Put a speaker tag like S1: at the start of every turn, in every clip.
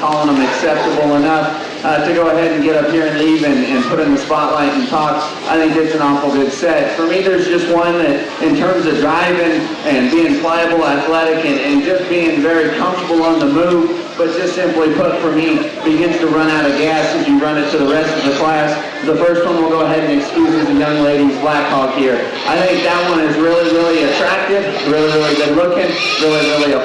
S1: calling them acceptable enough to go ahead and get up here and leave and put in the spotlight and talk. I think it's an awful good set. For me, there's just one that, in terms of driving and being pliable, athletic, and just being very comfortable on the move, but just simply put, for me, begins to run out of gas as you run it to the rest of the class. The first one we'll go ahead and excuse is the young lady's Black Hog here. I think that one is really, really attractive, really, really good looking, really, really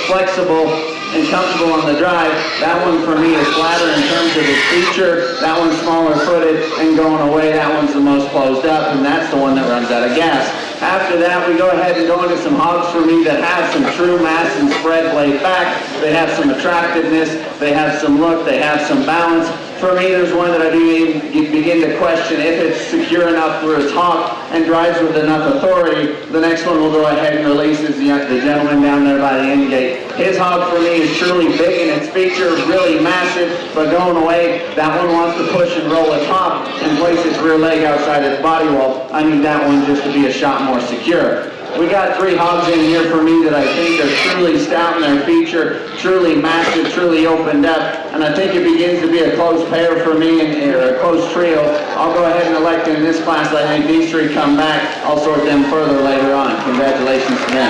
S1: flexible and comfortable on the drive. That one for me is flatter in terms of its feature. That one's smaller footed and going away. That one's the most closed up, and that's the one that runs out of gas. After that, we go ahead and go into some hogs for me that have some true mass and spread laid back. They have some attractiveness, they have some look, they have some balance. For me, there's one that I do begin to question if it's secure enough for its hog and drives with enough authority. The next one we'll go ahead and release is the gentleman down there by the end gate. His hog for me is truly big in its feature, really massive, but going away, that one wants to push and roll its hog and place its rear leg outside its body wall. I need that one just to be a shot more secure. We got 3 hogs in here for me that I think are truly stout in their feature, truly massive, truly opened up, and I think it begins to be a close pair for me, or a close trio. I'll go ahead and elect in this class. I think these 3 come back. I'll sort them further later on. Congratulations to them.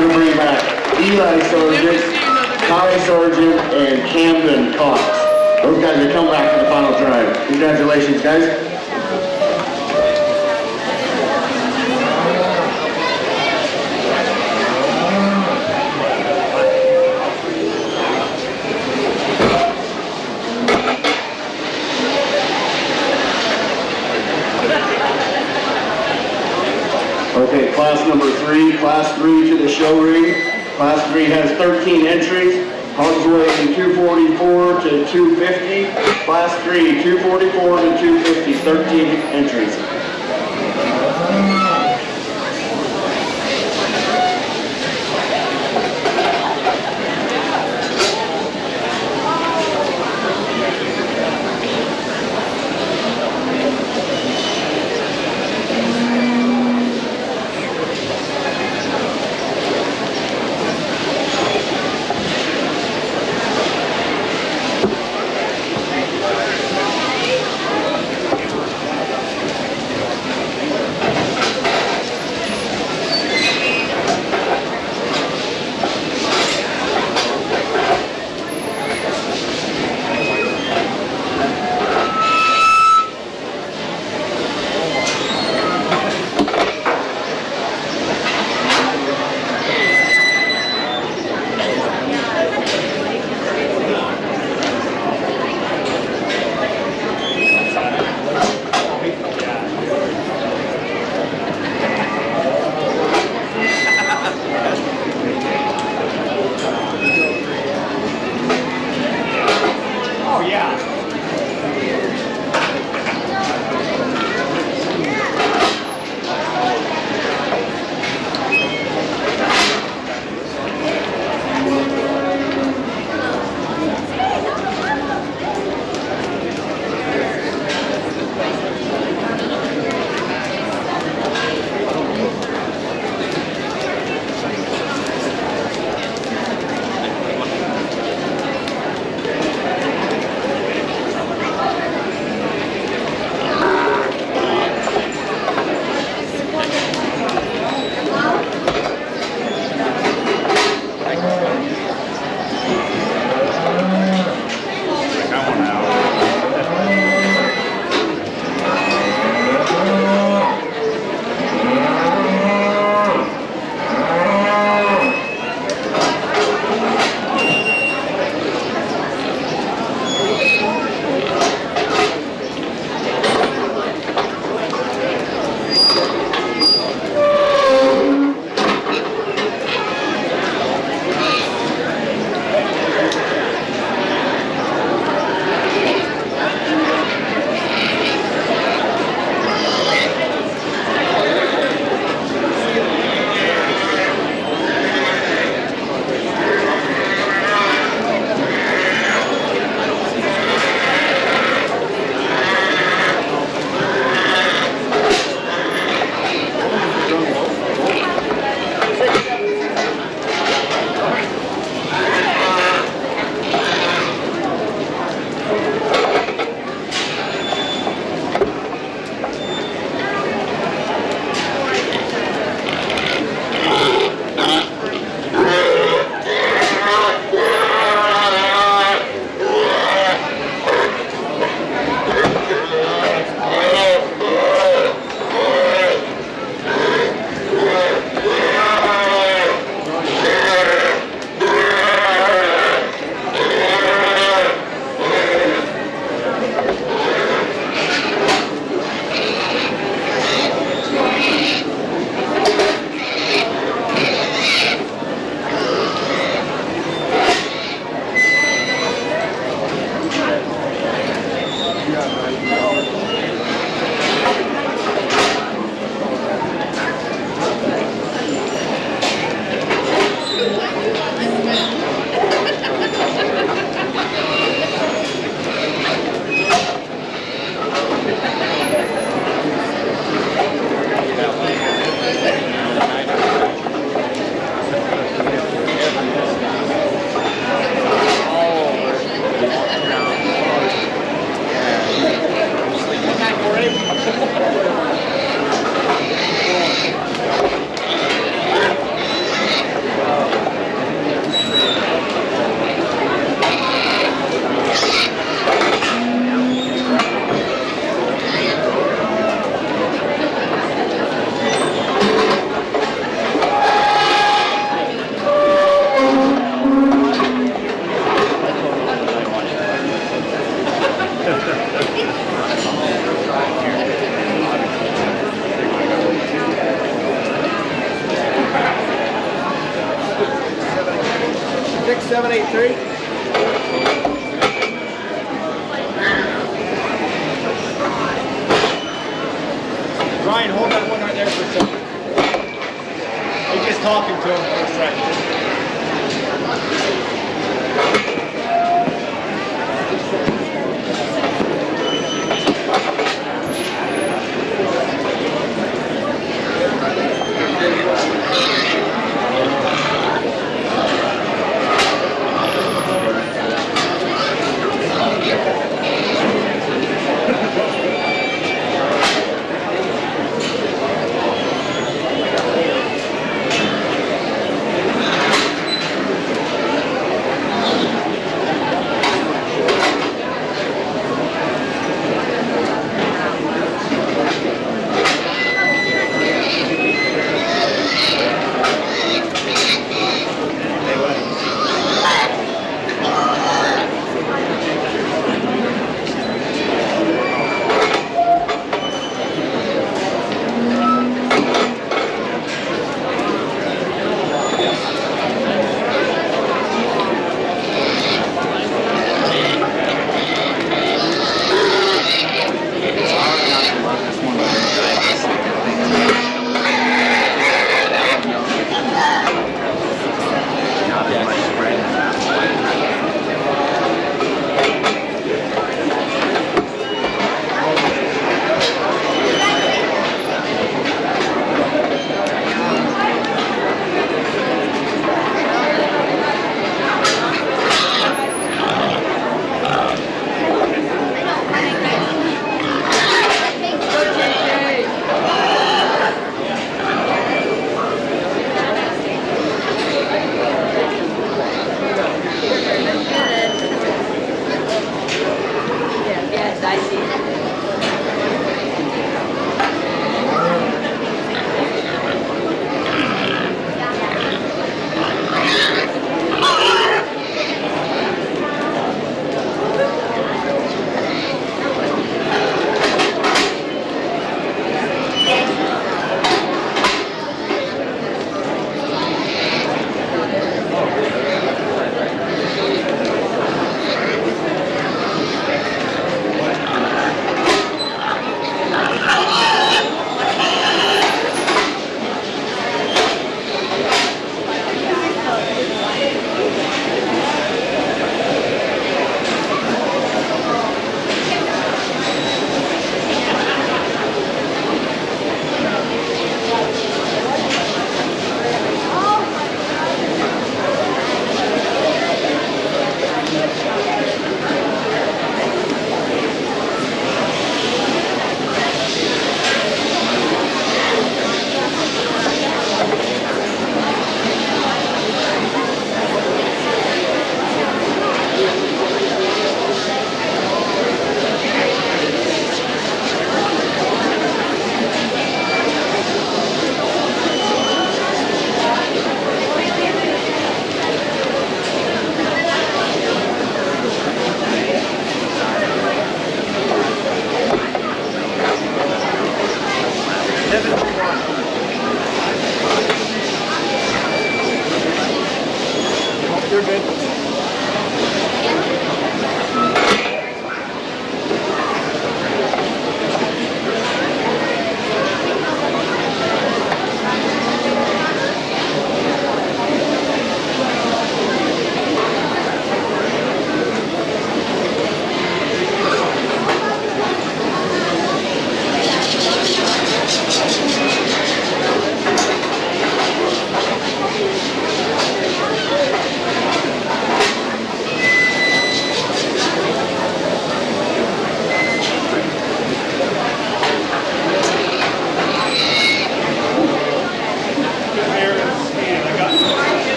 S2: We're going to bring back Eli Sargent, Ty Sargent, and Camden Cox. Those guys will come back for the final drive. Congratulations, guys. Okay, class number 3, class 3 to the show ring. Class 3 has 13 entries. Hogs weighing 244 to 250. Class 3, 244 to 250, 13 entries.
S3: talking to him for a second.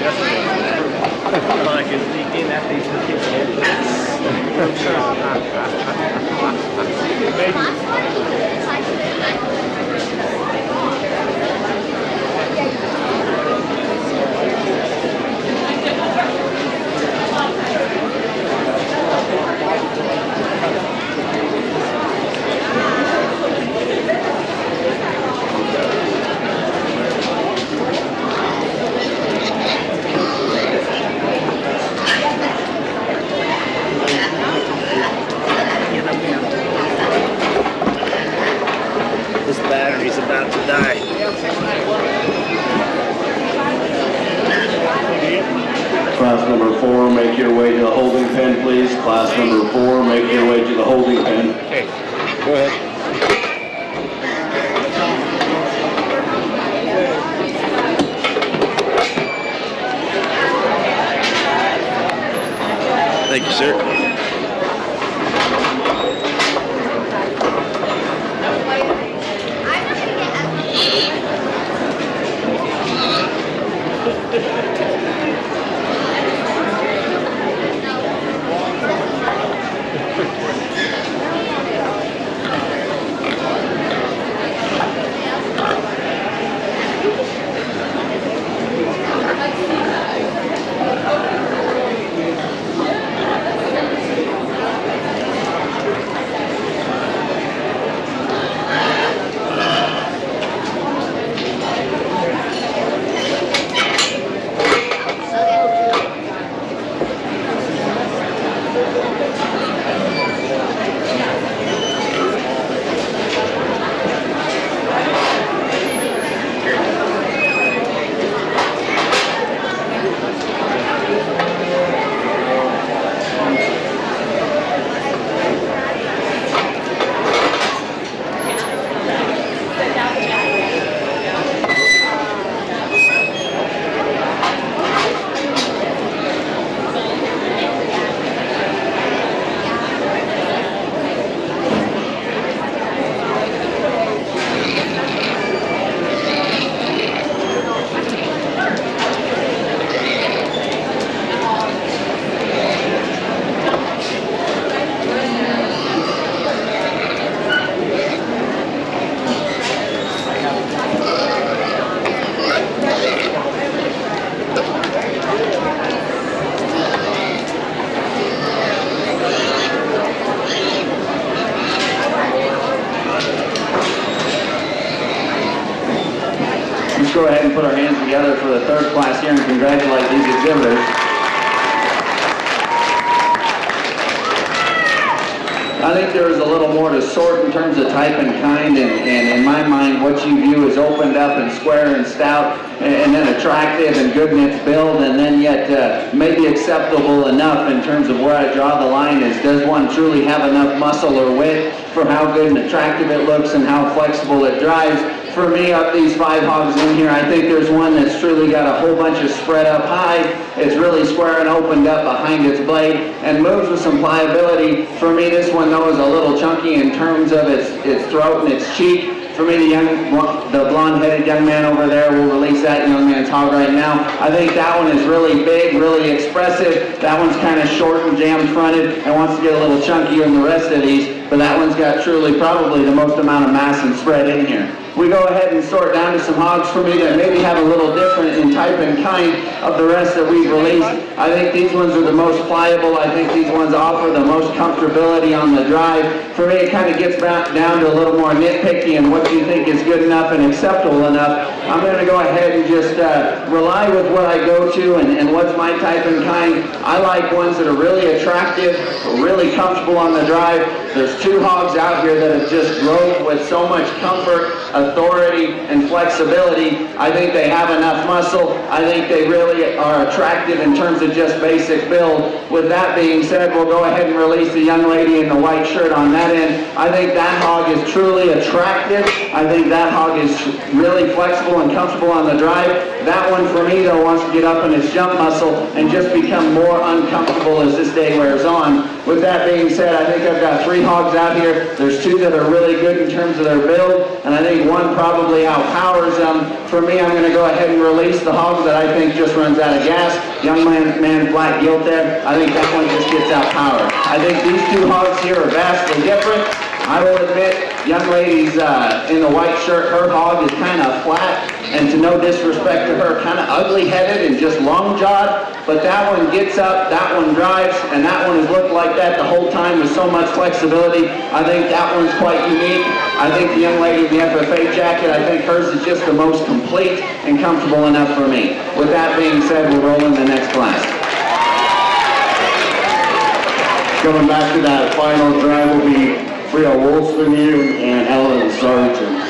S3: I can sneak in after he's
S4: This battery's about to die.
S2: Class number 4, make your way to the holding pen, please. Class number 4, make your way to the holding pen.
S3: Okay.
S4: Go ahead. Thank you, sir.
S1: Let's go ahead and put our hands together for the third class here and congratulate these exhibitors. I think there is a little more to sort in terms of type and kind, and in my mind, what you view as opened up and square and stout, and then attractive and good in its build, and then yet maybe acceptable enough in terms of where I draw the line is, does one truly have enough muscle or width for how good and attractive it looks and how flexible it drives? For me, up these 5 hogs in here, I think there's one that's truly got a whole bunch of spread up high. It's really square and opened up behind its blade and moves with some pliability. For me, this one though is a little chunky in terms of its throat and its cheek. For me, the blonde-headed young man over there, will release that young man's hog right now. I think that one is really big, really expressive. That one's kind of short and jam-fronted and wants to get a little chunkier than the rest of these, but that one's got truly probably the most amount of mass and spread in here. We go ahead and sort down to some hogs for me that maybe have a little different in type and kind of the rest that we've released. I think these ones are the most pliable. I think these ones offer the most comfortability on the drive. For me, it kind of gets back down to a little more nitpicky and what you think is good enough and acceptable enough. I'm going to go ahead and just rely with what I go to and what's my type and kind. I like ones that are really attractive, really comfortable on the drive. There's 2 hogs out here that have just drove with so much comfort, authority, and flexibility. I think they have enough muscle. I think they really are attractive in terms of just basic build. With that being said, we'll go ahead and release the young lady in the white shirt on that end. I think that hog is truly attractive. I think that hog is really flexible pliable and comfortable on the drive. That one for me though wants to get up in his jump muscle and just become more uncomfortable as this day wears on. With that being said, I think I've got 3 hogs out here. There's 2 that are really good in terms of their build, and I think 1 probably outpowers them. For me, I'm going to go ahead and release the hog that I think just runs out of gas. Young man Black Gilt there, I think that one just gets outpowered. I think these 2 hogs here are vastly different. I will admit, young lady's in the white shirt, her hog is kind of flat, and to no disrespect to her, kind of ugly-headed and just long-jawed, but that one gets up, that one drives, and that one has looked like that the whole time with so much flexibility. I think that one's quite unique. I think the young lady in the FFA jacket, I think hers is just the most complete and comfortable enough for me. With that being said, we'll roll in the next class.
S2: Coming back to that final drive will be Freya Wolstenhue and Ellen Sargent.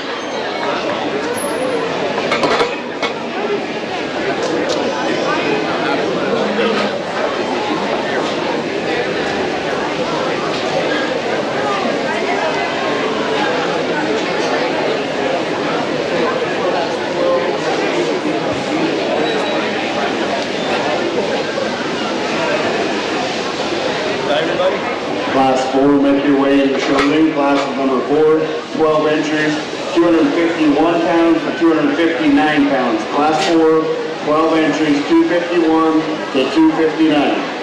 S2: Class 4, make your way into show ring. Class number 4, 12 entries, 251 pounds to 259 pounds. Class 4, 12 entries, 251 to 259.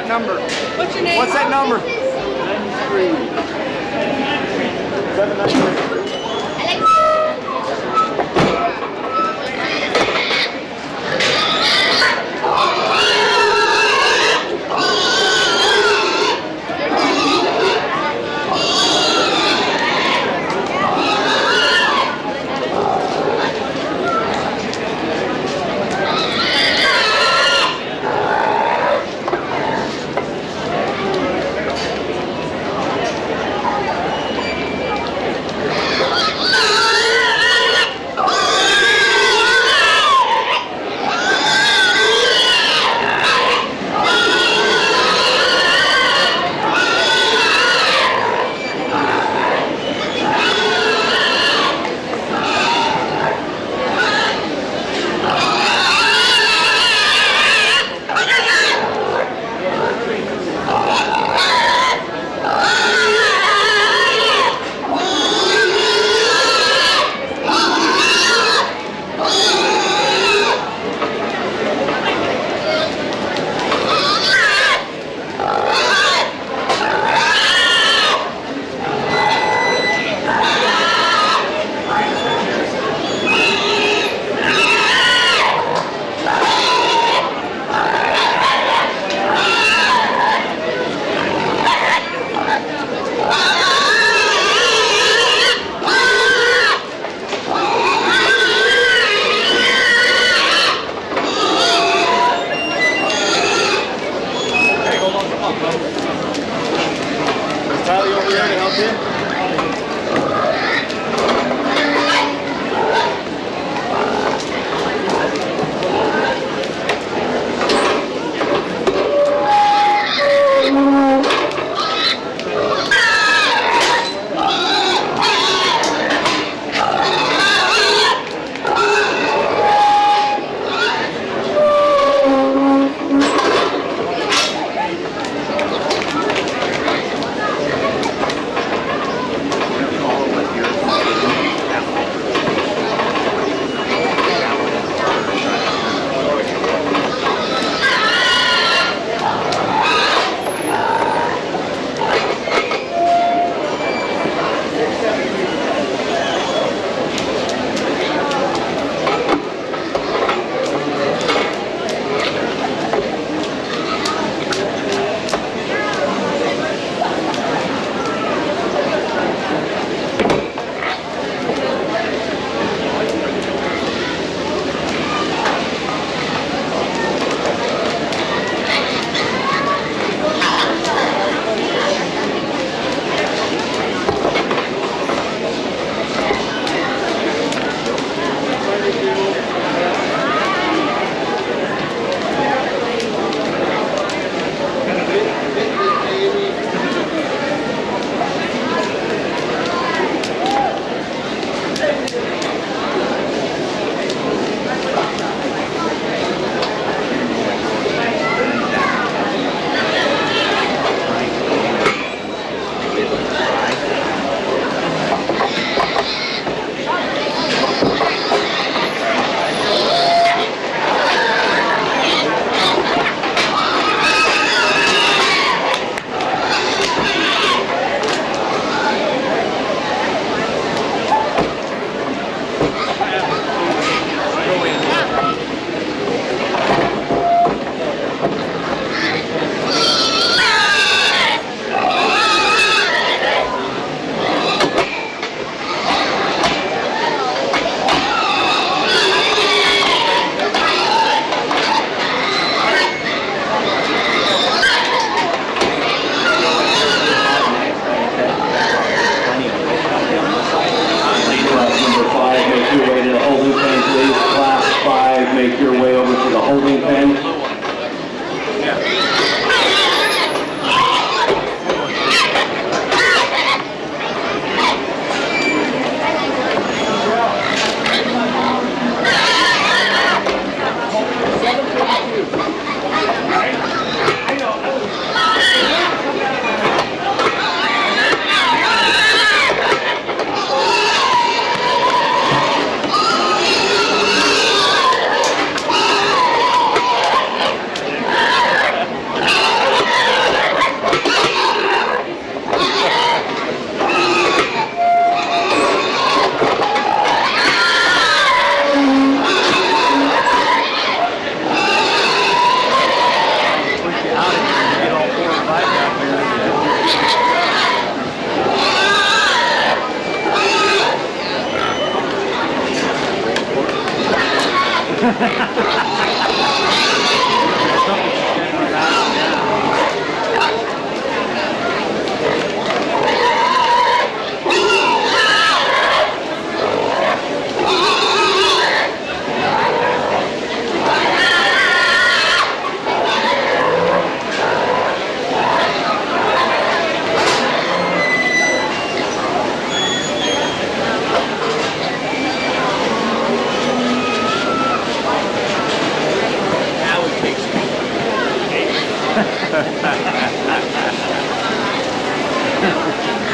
S3: number?
S5: What's your name?
S3: What's that number?
S2: 93.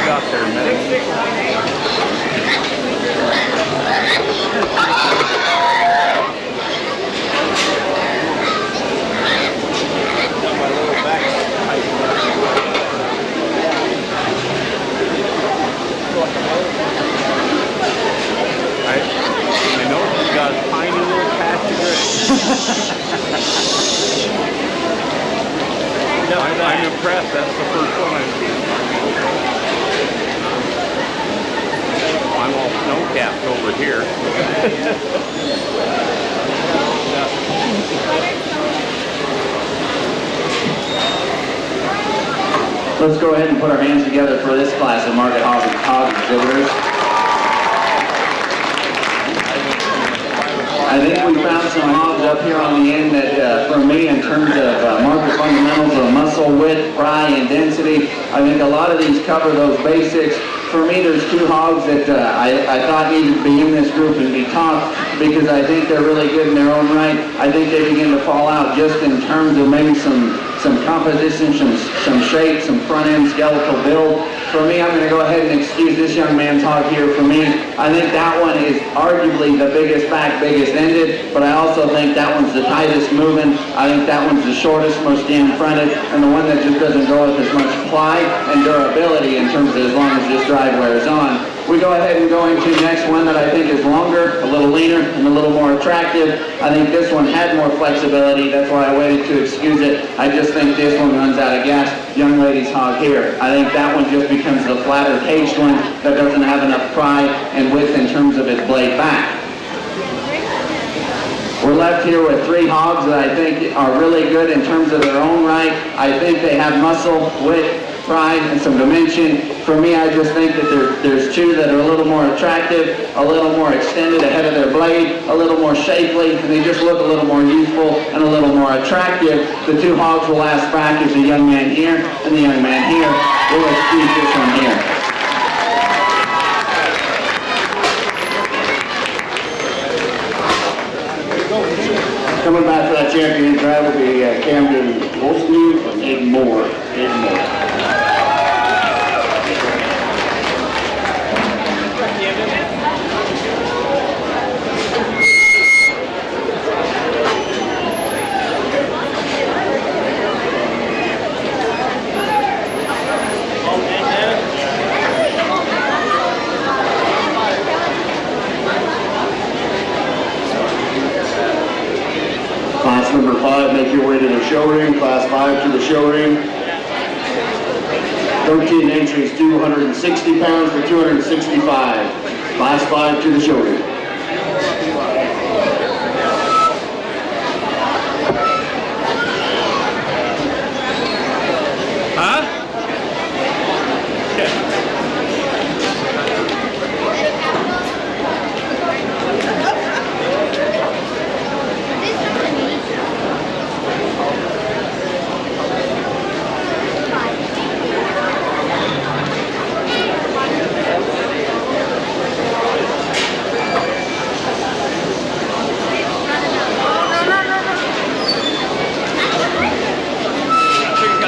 S3: Got there, I know he's got a tiny little patch of grit. No, I'm impressed. That's the first one I've seen. I'm all snow-capped over here.
S1: Let's go ahead and put our hands together for this class of market hog exhibitors. I think we found some hogs up here on the end that, for me, in terms of market fundamentals of muscle, width, pry, and density, I think a lot of these cover those basics. For me, there's two hogs that I thought needed to be in this group and be taught because I think they're really good in their own right. I think they begin to fall out just in terms of maybe some composition, some shape, some front end skeletal build. For me, I'm going to go ahead and excuse this young man's hog here. For me, I think that one is arguably the biggest back, biggest ended, but I also think that one's the tightest moving. I think that one's the shortest, most in-fronted, and the one that just doesn't go with as much ply and durability in terms of as long as this drive wears on. We go ahead and go into the next one that I think is longer, a little leaner, and a little more attractive. I think this one had more flexibility. That's why I waited to excuse it. I just think this one runs out of gas. Young lady's hog here. I think that one just becomes the flatter caged one that doesn't have enough pry and width in terms of its blade back. We're left here with three hogs that I think are really good in terms of their own right. I think they have muscle, width, pride, and some dimension. For me, I just think that there's two that are a little more attractive, a little more extended ahead of their blade, a little more shapely, and they just look a little more youthful and a little more attractive. The two hogs will last back is the young man here and the young man here. We'll excuse this one here. Coming back for that champion drive will be Camden Wolfsmew and Aiden Moore. Class number 5, make your way to the show ring. Class 5 to the show ring. 13 entries, 260 pounds to 265. Class 5 to the show ring.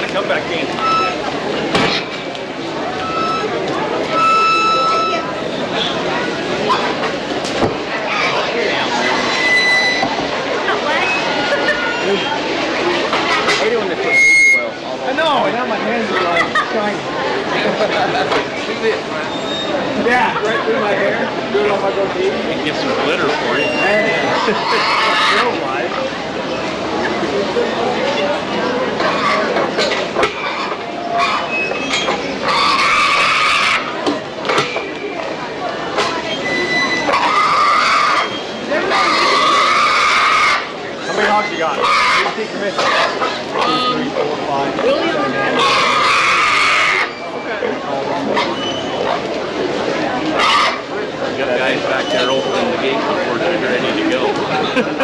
S3: Come back in. We're doing this really well. I know, and now my hands are like shiny. See this, man? Yeah, right through my hair. Do it on my goatee. We can get some glitter for you. Still live. hogs you got? What do you think you're missing? 2, 3, 4, 5.
S5: William and
S4: Got guys back there opening the gate before they're ready to go.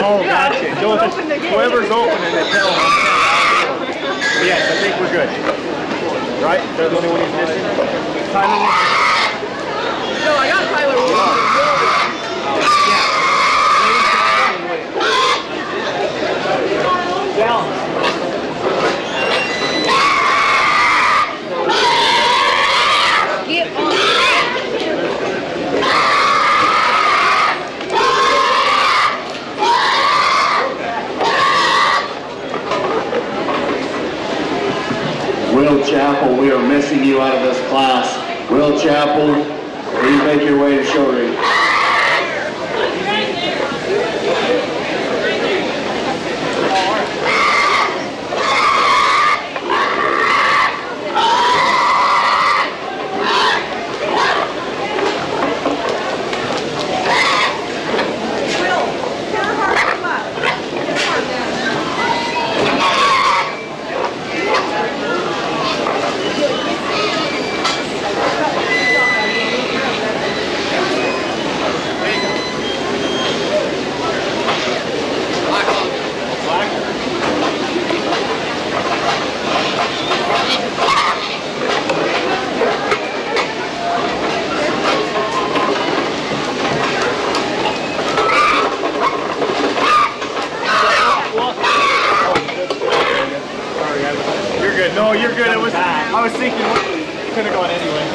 S3: Oh, gotcha. Whoever's opening it, tell them. Yes, I think we're good. Right? Is that the only one he's missing? Tyler?
S5: No, I got Tyler. Get on.
S2: Will Chapel, we are missing you out of this class. Will Chapel, please make your way to show ring.
S3: You're good. No, you're good. I was thinking it could have gone anyway.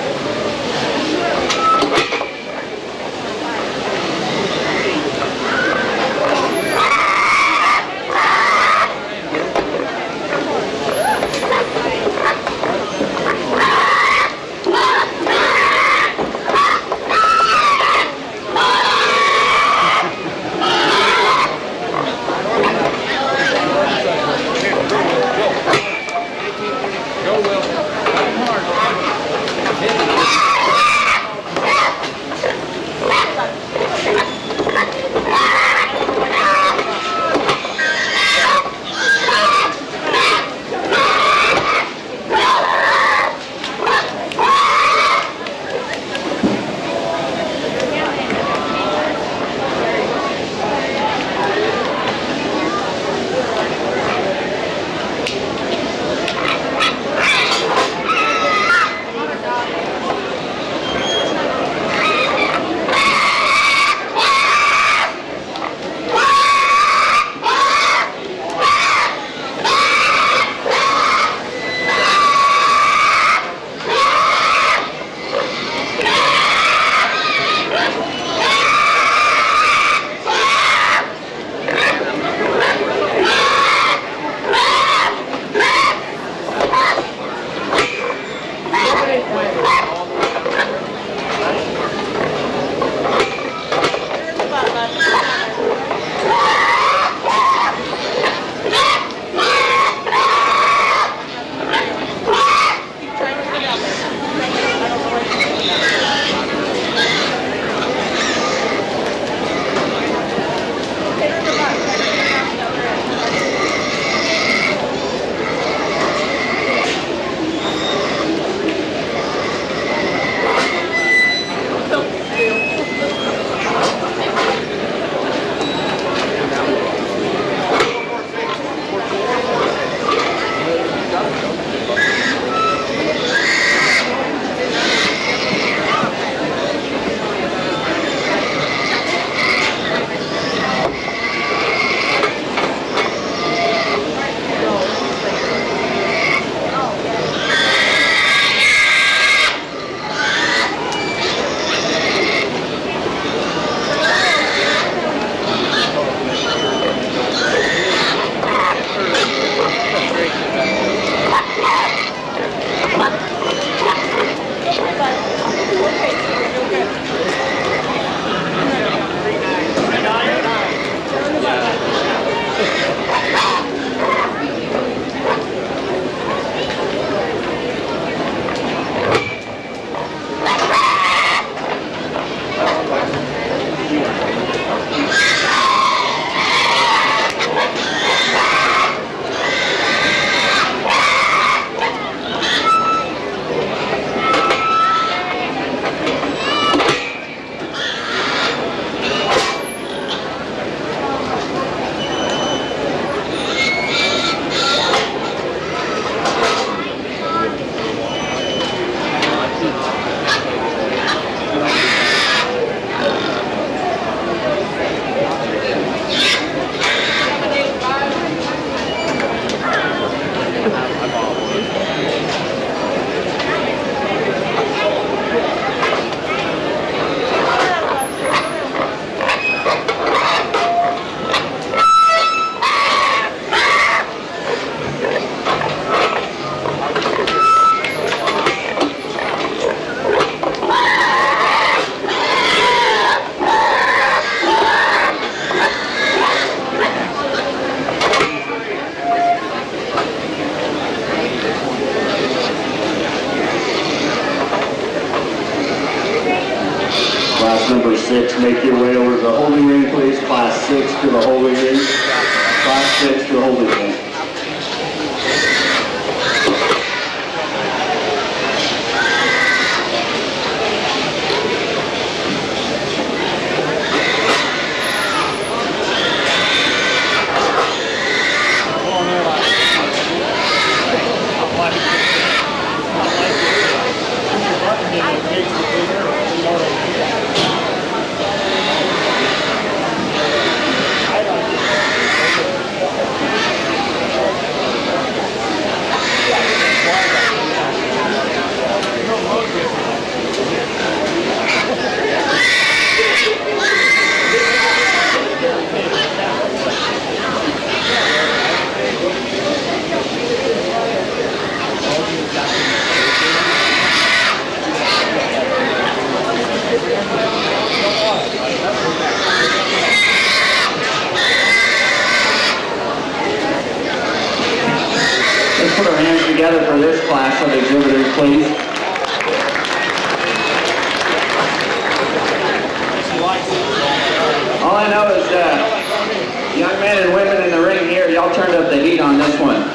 S4: Go, Will. Hard.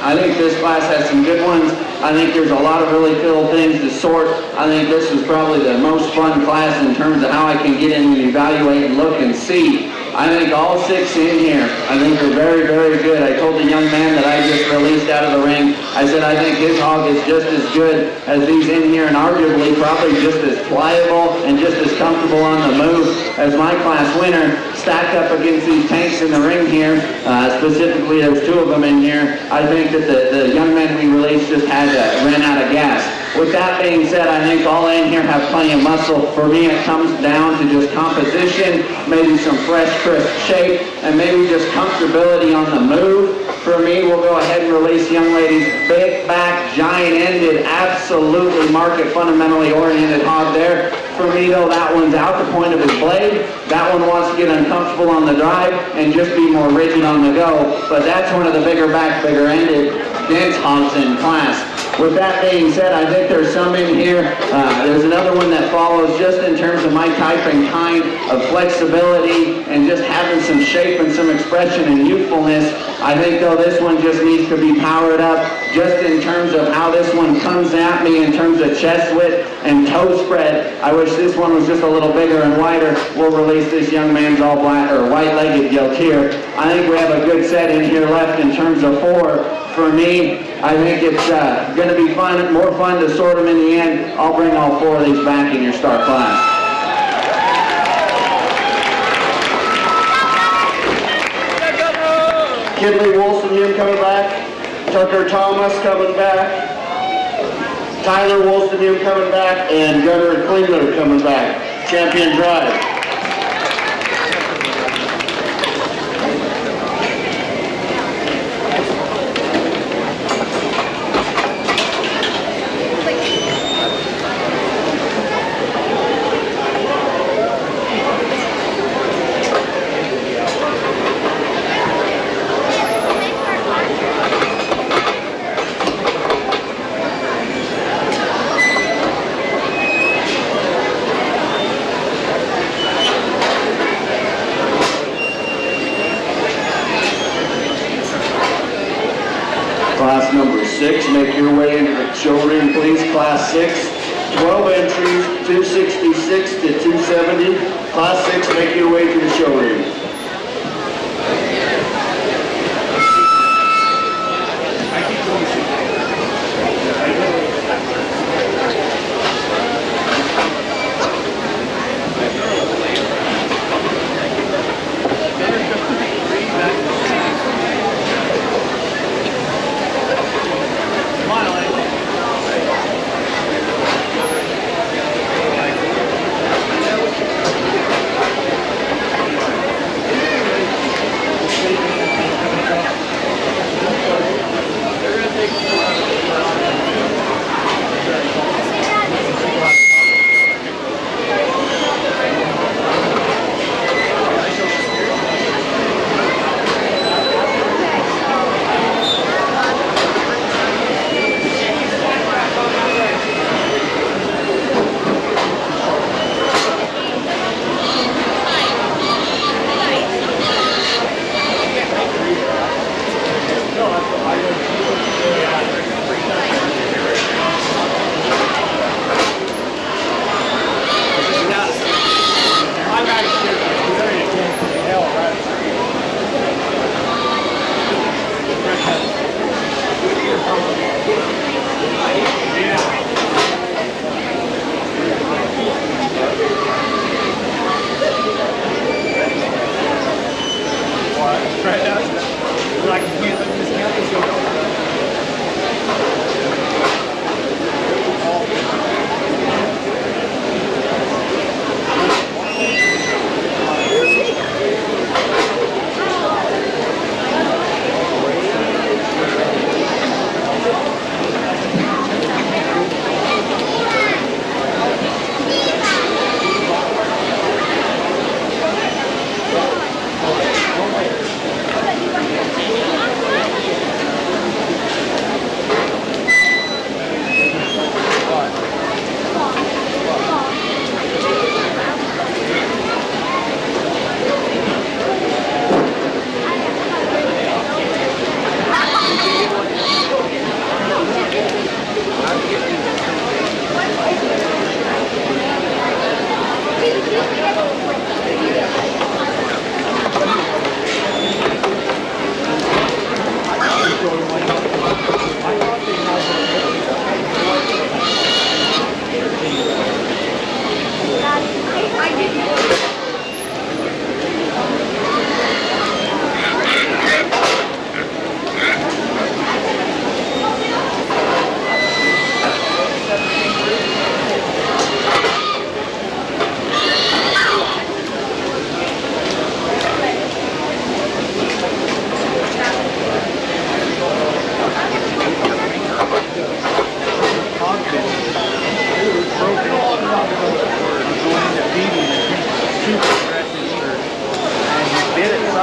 S1: I think this class has some good ones. I think there's a lot of really cool things to sort. I think this was probably the most fun class in terms of how I can get in and evaluate and look and see. I think all 6 in here, I think are very, very good. I told the young man that I just released out of the ring, I said I think his hog is just as good as these in here and arguably probably just as pliable and just as comfortable on the move as my class winner. Stacked up against these tanks in the ring here, specifically there's 2 of them in here. I think that the young men we released just ran out of gas. With that being said, I think all in here have plenty of muscle. For me, it comes down to just composition, maybe some fresh, crisp shape, and maybe just comfortability on the move. For me, we'll go ahead and release young ladies' big back, giant-ended, absolutely market fundamentally oriented hog there. For me, though, that one's out the point of his blade. That one wants to get uncomfortable on the drive and just be more rigid on the go. But that's one of the bigger back, bigger-ended, dense hogs in class. With that being said, I think there's some in here. There's another one that follows just in terms of my type and kind of flexibility and just having some shape and some expression and youthfulness. I think, though, this one just needs to be powered up just in terms of how this one comes at me in terms of chest width and toe spread. I wish this one was just a little bigger and wider. We'll release this young man's all black or white-legged yoke here. I think we have a good set in here left in terms of 4. For me, I think it's going to be fun, more fun to sort them in the end. I'll bring all 4 of these back in your start class.
S2: Kidley Wolstenham coming back. Tucker Thomas coming back. Tyler Wolstenham coming back. And Gunnar Klingler coming back. Champion Drive. Class number 6, make your way into the show ring, please. Class 6, 12 entries, 266 to 270. Class 6, make your way to the show ring.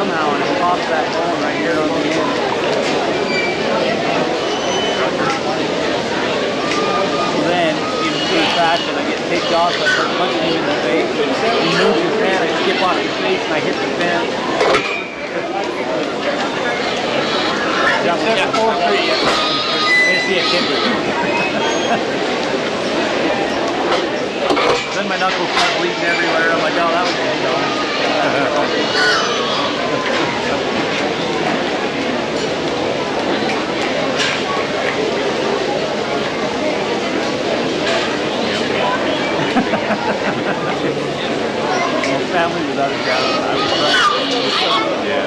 S3: somehow and it pops that bone right here on the end. So then, in true fashion, I get picked off, so I start punching him in the face. He moves his hand, I skip off his face, and I hit the fence. Except for 4-3. I see a kicker. Then my knuckles start bleeding everywhere. I'm like, oh, that was well, family without a doubt. Yeah.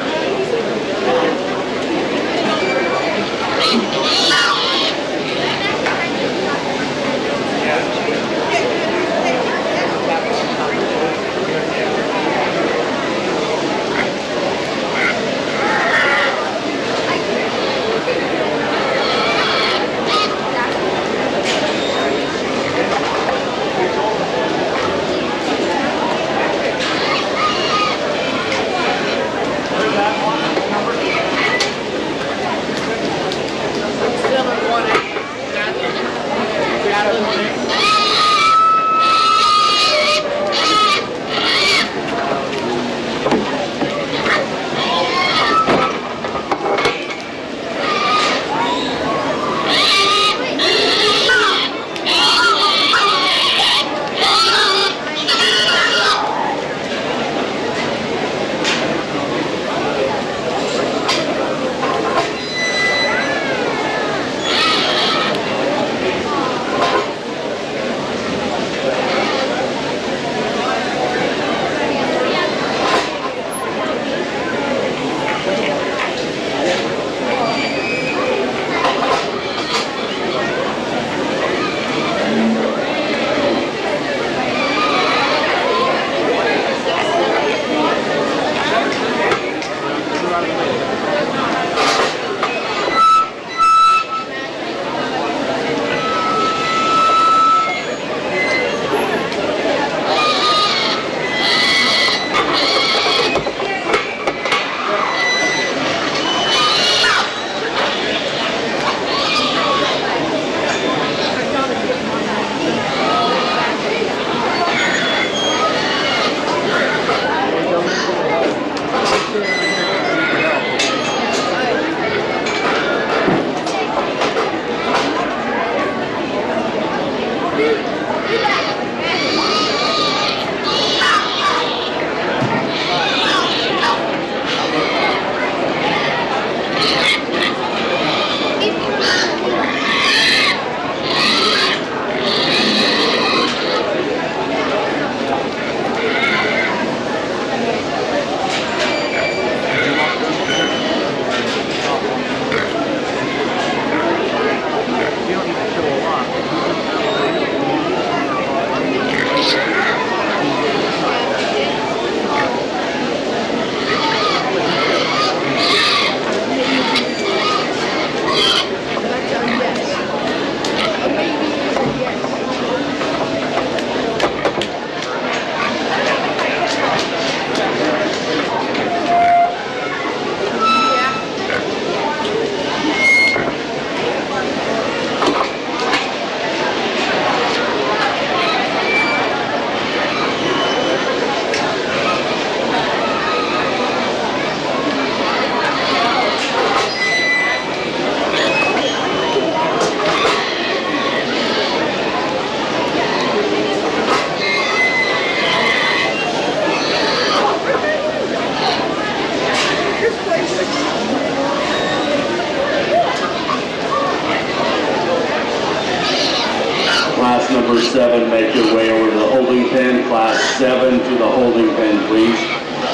S2: Class number 7, make your way over to the holding pen. Class 7 to the holding pen, please.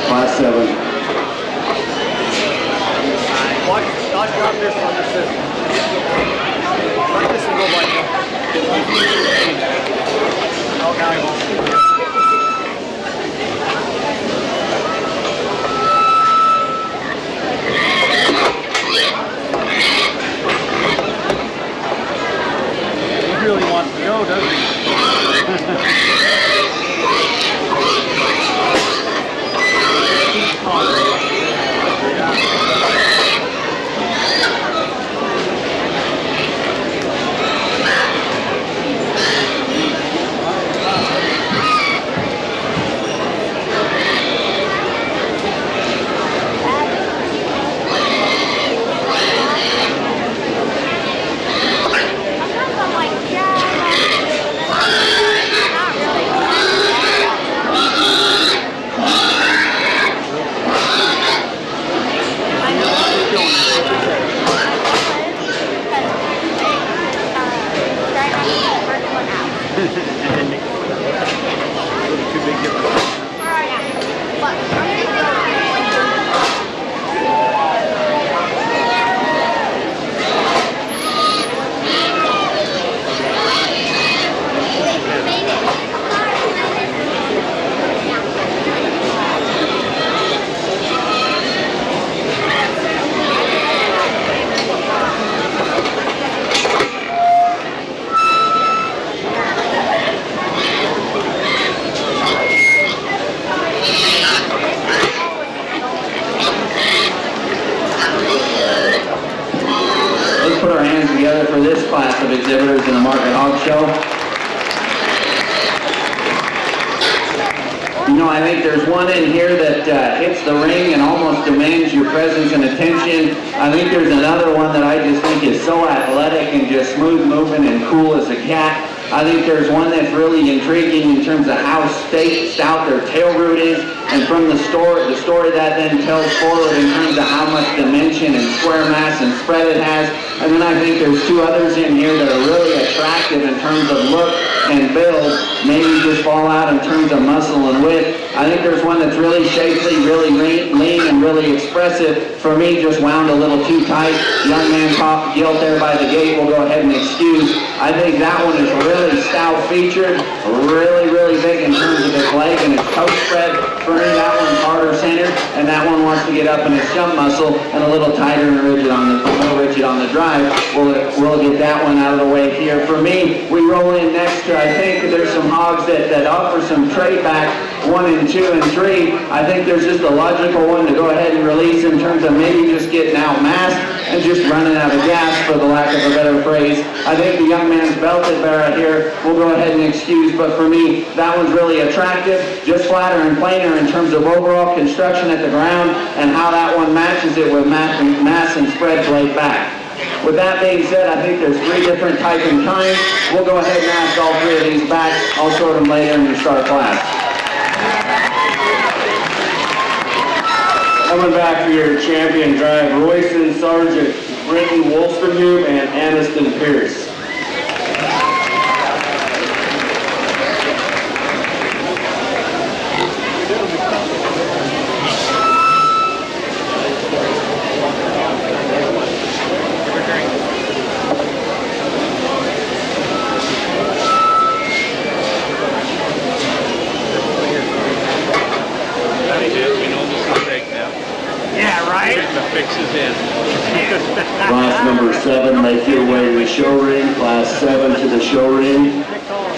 S2: Class 7.
S3: Watch drop this one. This is. Let this one go by now. Oh, now he won't. He really wants to go, doesn't he? Keep calm.
S1: class of exhibitors in the Market Hog Show. You know, I think there's one in here that hits the ring and almost demands your presence and attention. I think there's another one that I just think is so athletic and just smooth moving and cool as a cat. I think there's one that's really intriguing in terms of how stout their tail root is, and from the story that then tells forward in terms of how much dimension and square mass and spread it has. And then I think there's two others in here that are really attractive in terms of look and build, maybe just fall out in terms of muscle and width. I think there's one that's really shapely, really lean, and really expressive. For me, just wound a little too tight. Young man caught guilt there by the gate. We'll go ahead and excuse. I think that one is really stout featured, really big in terms of its leg and its toe spread. For me, that one's harder centered, and that one wants to get up in its jump muscle and a little tighter and more rigid on the drive. We'll get that one out of the way here. For me, we roll in next to, I think there's some hogs that offer some trade back, 1 and 2 and 3. I think there's just a logical one to go ahead and release in terms of maybe just getting outmassed and just running out of gas, for the lack of a better phrase. I think the young man's belted barra here, we'll go ahead and excuse, but for me, that one's really attractive, just flatter and plainer in terms of overall construction at the ground and how that one matches it with mass and spread blade back. With that being said, I think there's 3 different type and kinds. We'll go ahead and ask all 3 of these back. I'll sort them later in the start class.
S2: Coming back for your champion drive, Royson Sargent, Britton Wolstenhume, and Aniston Pierce. Class number 7, make your way to the show ring. Class 7 to the show ring.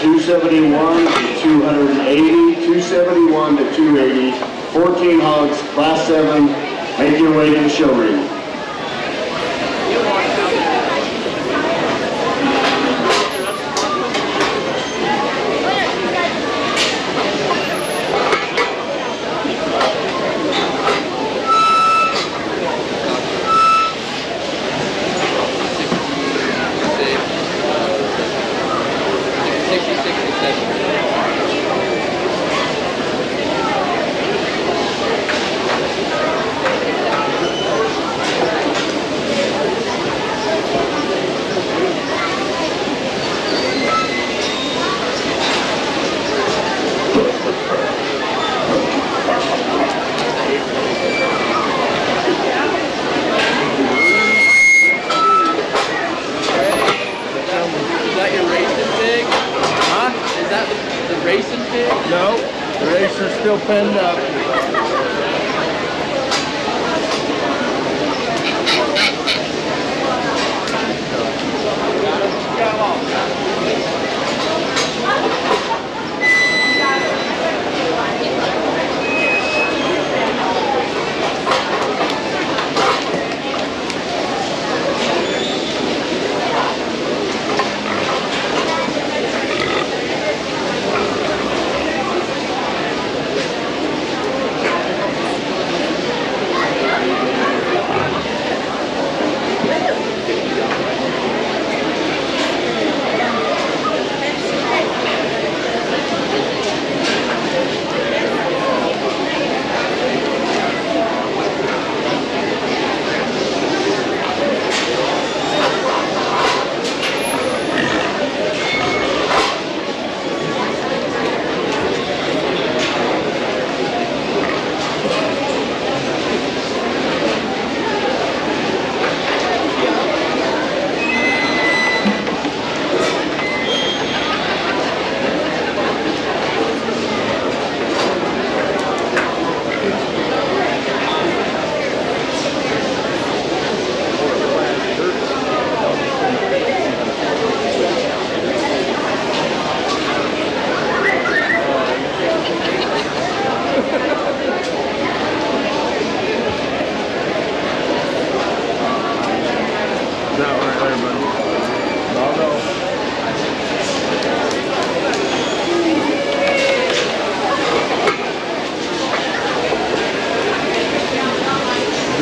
S2: 271 to 280, 271 to 280. 14 hogs, class 7, make your way to the show ring.
S3: No, the racer's still pinned up.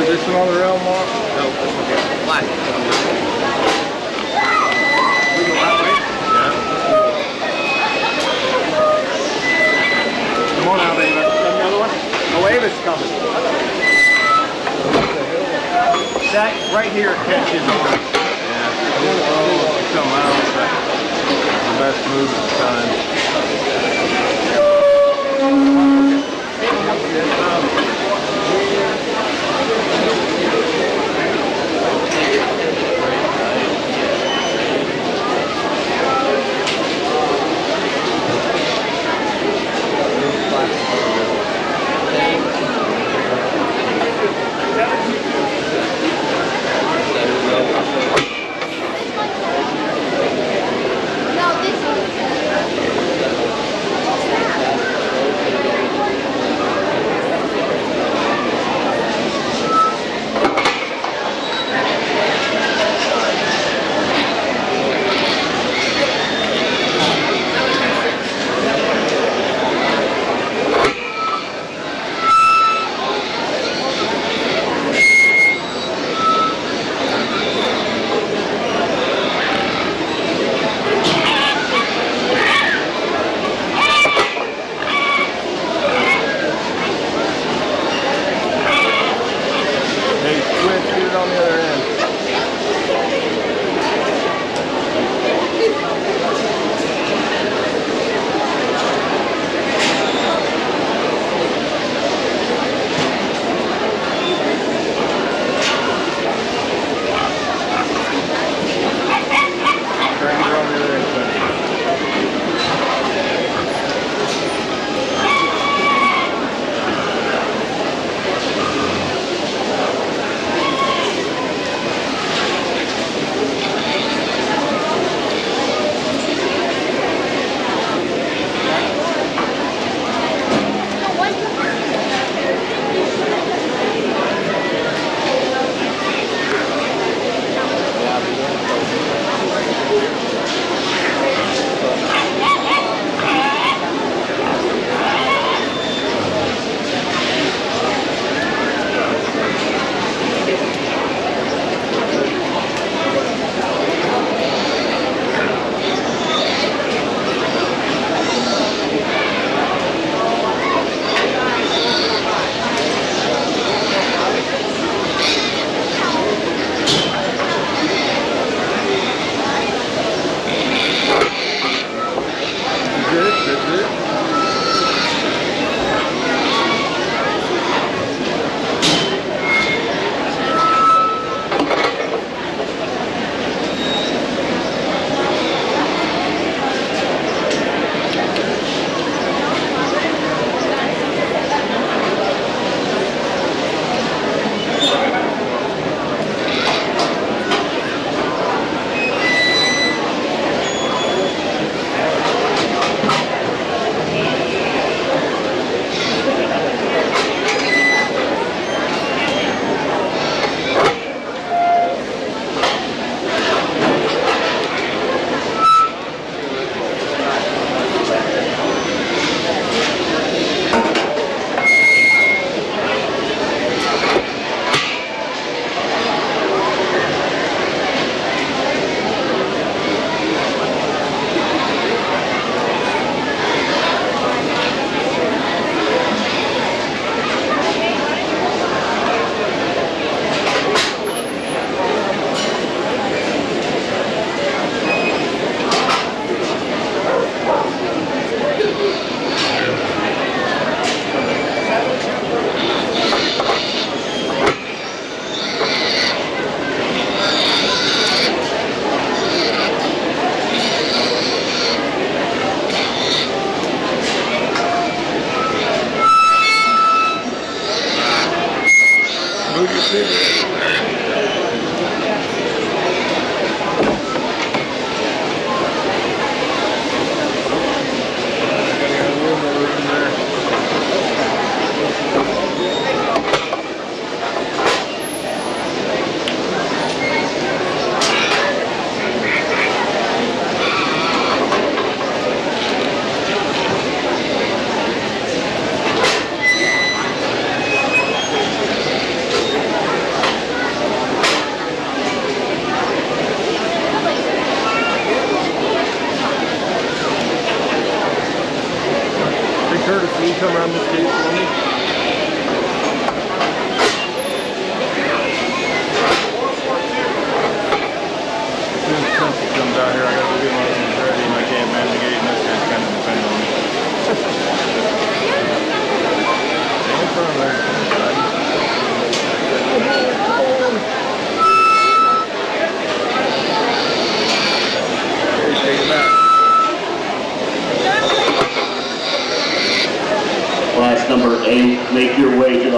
S3: this one on the rail, Mark?
S4: No, this one here. Black.
S3: We go that way?
S4: Yeah.
S3: Come on now, David. Another one? Oh, Ava's coming. That right here catches on.
S4: Yeah. Oh, come out. The best move of the time.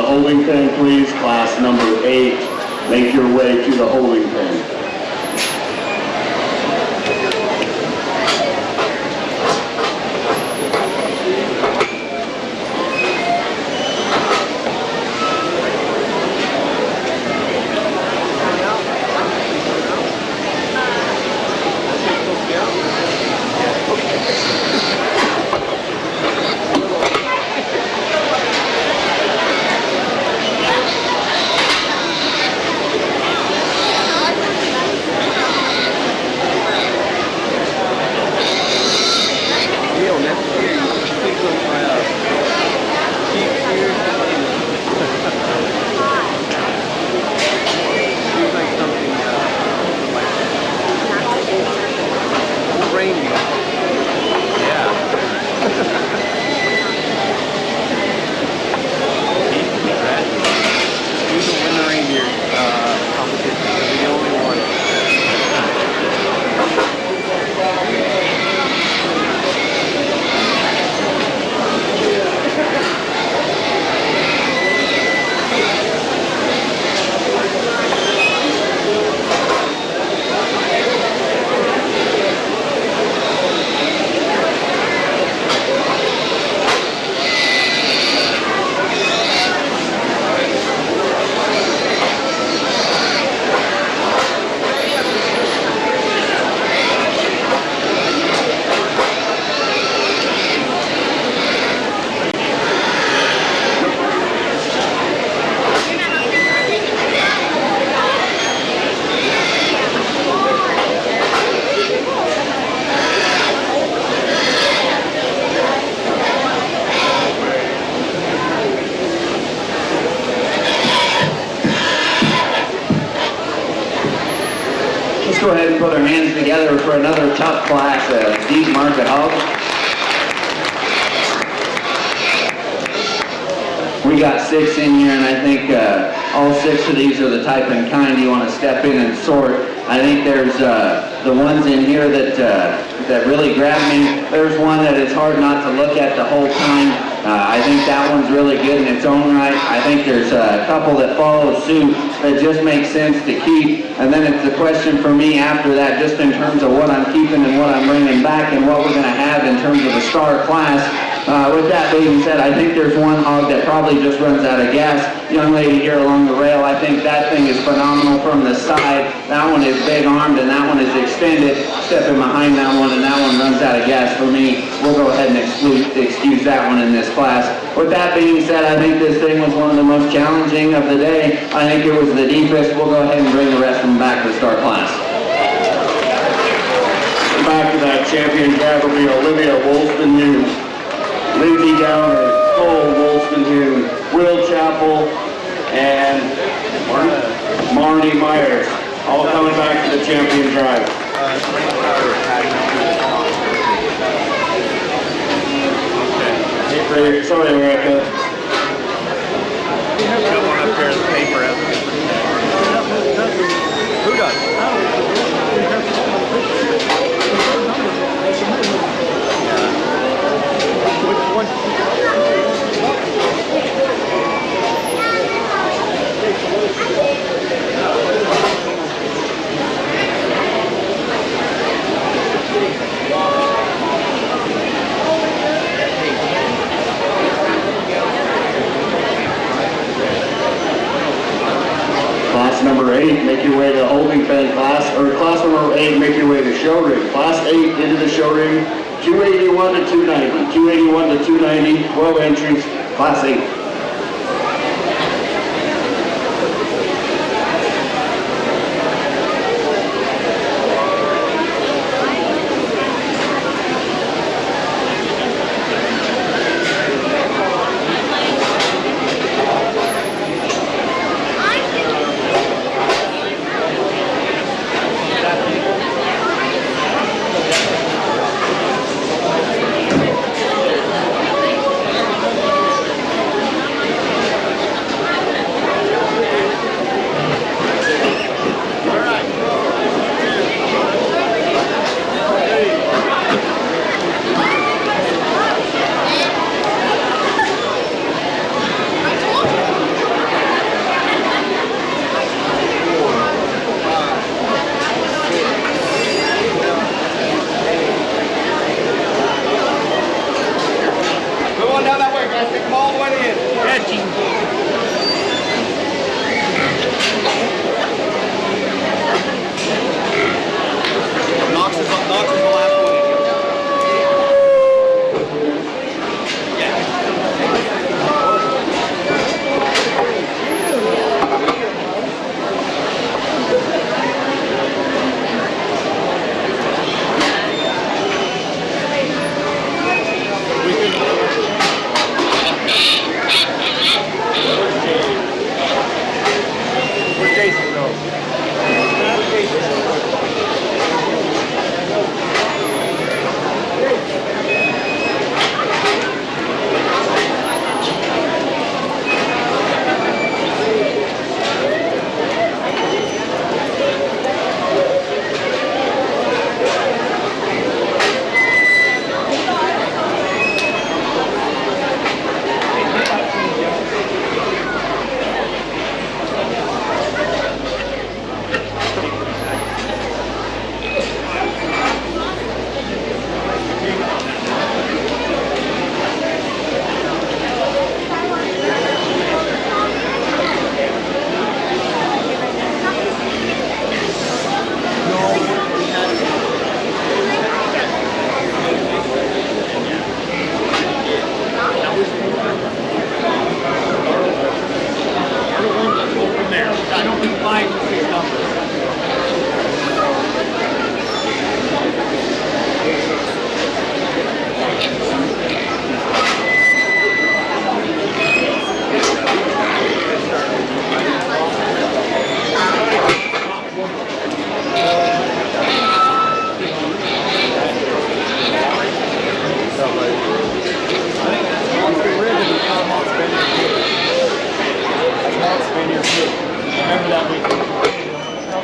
S2: the holding pen, please. Class number 8, make your way to the holding pen.
S1: Go ahead and put our hands together for another tough class of deep market hogs. We got 6 in here, and I think all 6 of these are the type and kind you want to step in and sort. I think there's the ones in here that really grab me. There's one that it's hard not to look at the whole time. I think that one's really good in its own right. I think there's a couple that follow suit that just make sense to keep. And then it's the question for me after that, just in terms of what I'm keeping and what I'm bringing back and what we're going to have in terms of a star class. With that being said, I think there's one hog that probably just runs out of gas. Young lady here along the rail, I think that thing is phenomenal from the side. That one is big armed and that one is extended. Stepping behind that one and that one runs out of gas for me. We'll go ahead and excuse that one in this class. With that being said, I think this thing was one of the most challenging of the day. I think it was the deepest. We'll go ahead and bring the rest of them back to the star class.
S2: Back to that champion drive will be Olivia Wolstenhoon, Lindsay Downer, Cole Wolstenhoon, Will Chappell, and Marnie Myers, all coming back to the champion drive. Sorry, Erica.
S3: Got one up here in the paper. Who does? Which one?
S2: Class number 8, make your way to holding pen. Class number 8, make your way to show ring. Class 8 into the show ring, 281 to 290, 281 to 290, 12 entries, class 8.
S3: like to see numbers. Remember that week.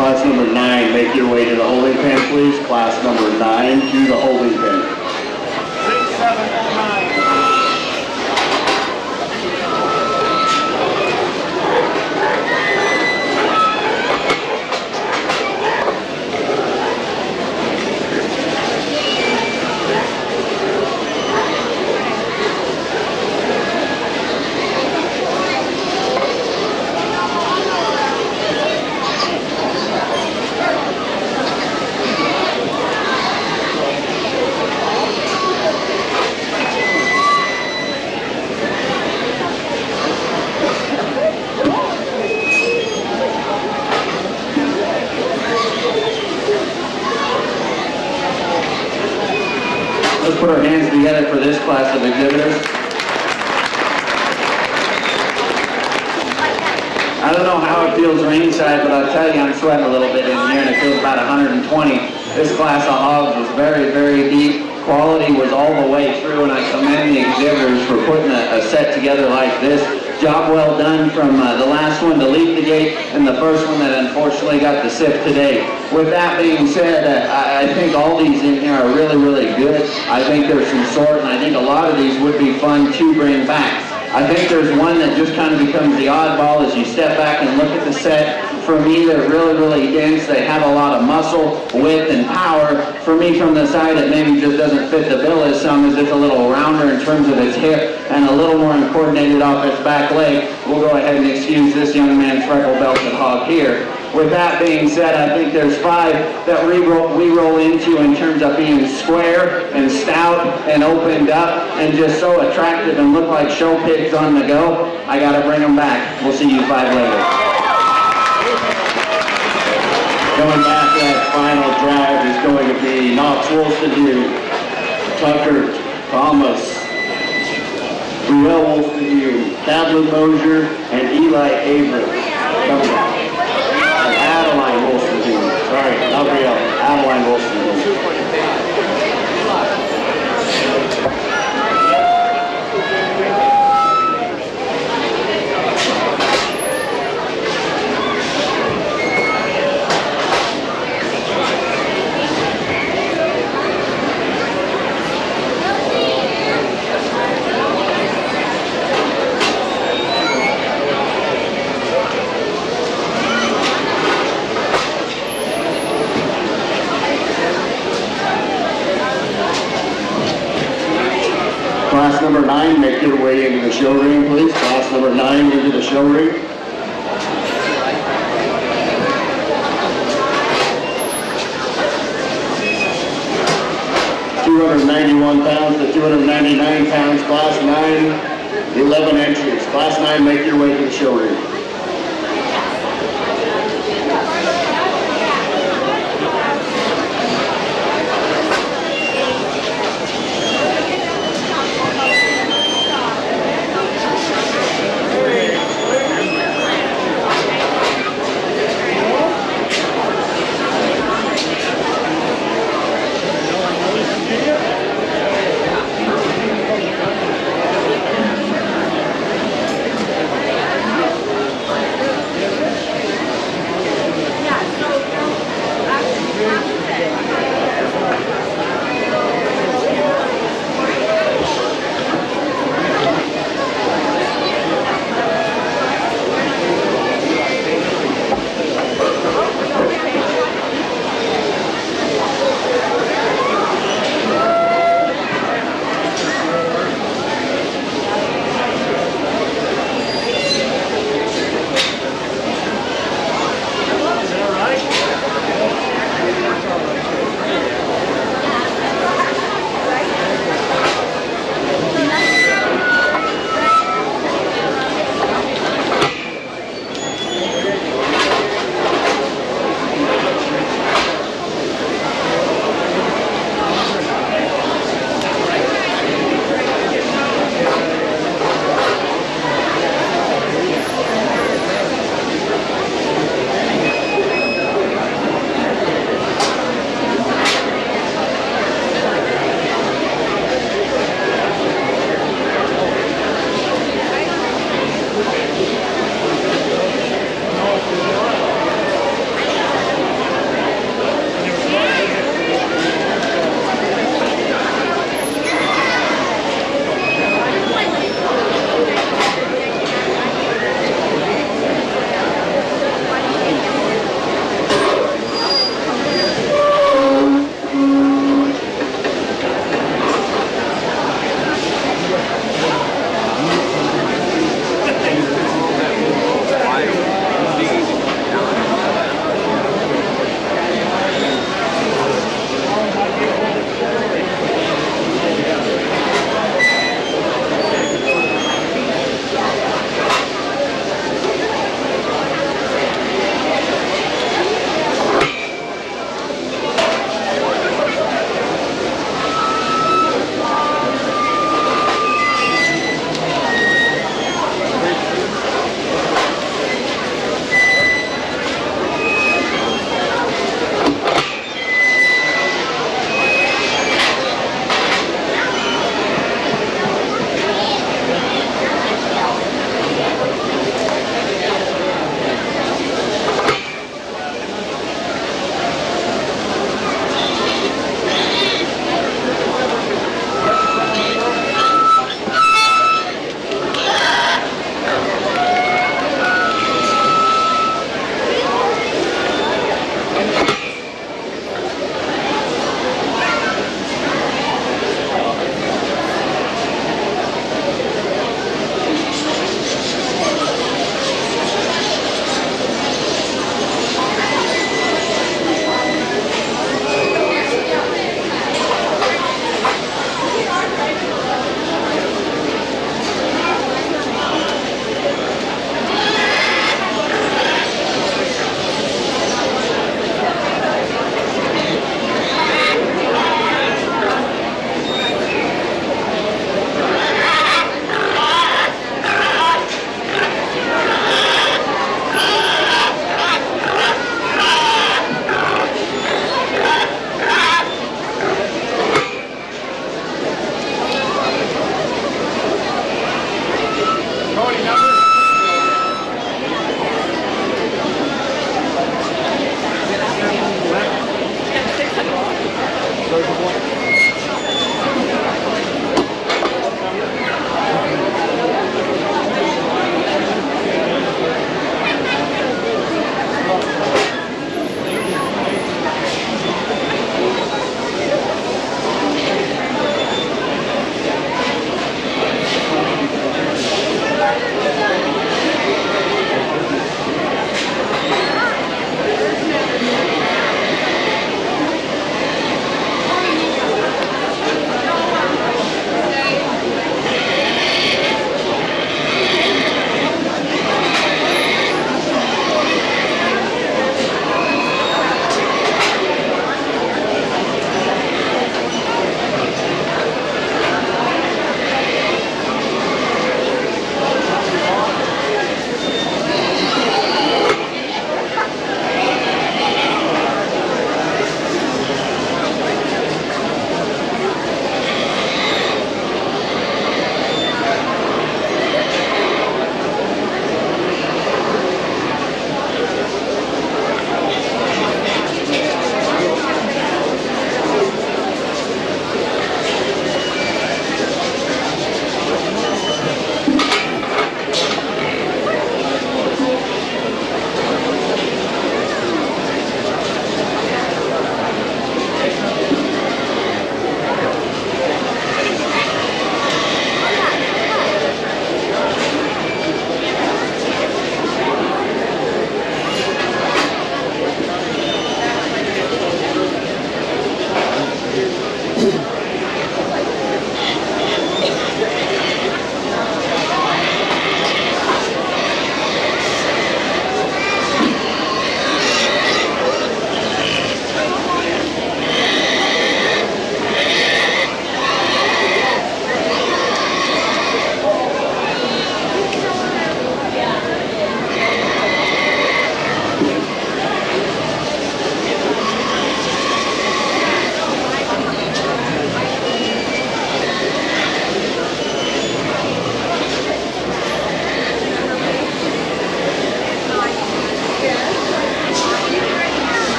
S2: Class number 9, make your way to the holding pen, please. Class number 9 to the holding pen.
S3: 6709.
S1: Let's put our hands together for this class of exhibitors. I don't know how it feels ringside, but I'll tell you I'm sweating a little bit in here, and it feels about 120. This class of hogs was very, very deep. Quality was all the way through, and I commend the exhibitors for putting a set together like this. Job well done from the last one to lead the gate, and the first one that unfortunately got the sip today. With that being said, I think all these in here are really, really good. I think there's some sort, and I think a lot of these would be fun to bring back. I think there's one that just kind of becomes the oddball as you step back and look at the set. For me, they're really, really dense. They have a lot of muscle, width, and power. For me, from the side, it maybe just doesn't fit the bill as some, as it's a little rounder in terms of its hip and a little more coordinated off its back leg. We'll go ahead and excuse this young man's freckle-belted hog here. With that being said, I think there's 5 that we roll into in terms of being square and stout and opened up and just so attractive and look like show pigs on the go. I gotta bring them back. We'll see you 5 later.
S2: Going back, that final drive is going to be Knox Wolstenhue, Tucker Thomas, Ruel Wolstenhue, Cadlin Mosier, and Eli Abrams. Adeline Wolstenhue. Sorry, not Ruel. Adeline Wolstenhue. Class number 9, make your way into the show ring, please. Class number 9 into the show ring. £291 to 299 pounds, class 9, 11 entries. Class 9, make your way to the show ring.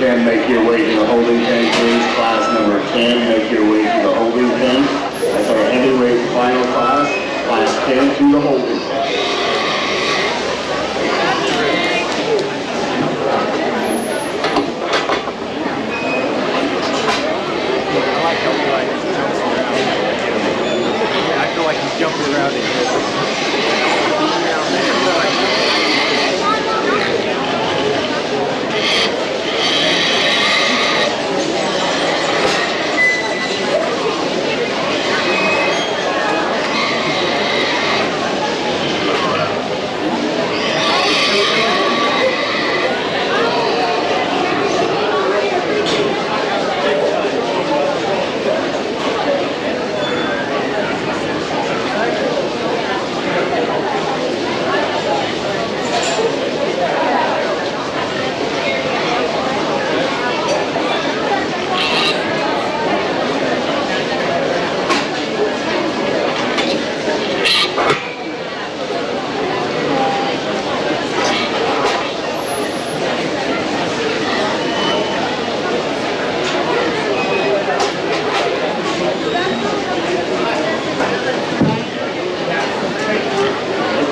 S2: 10, make your way to the holding pen, please. Class number 10, make your way to the holding pen. That's our heavyweight final class. Class 10 to the holding pen.
S3: I feel like he's jumping around in here.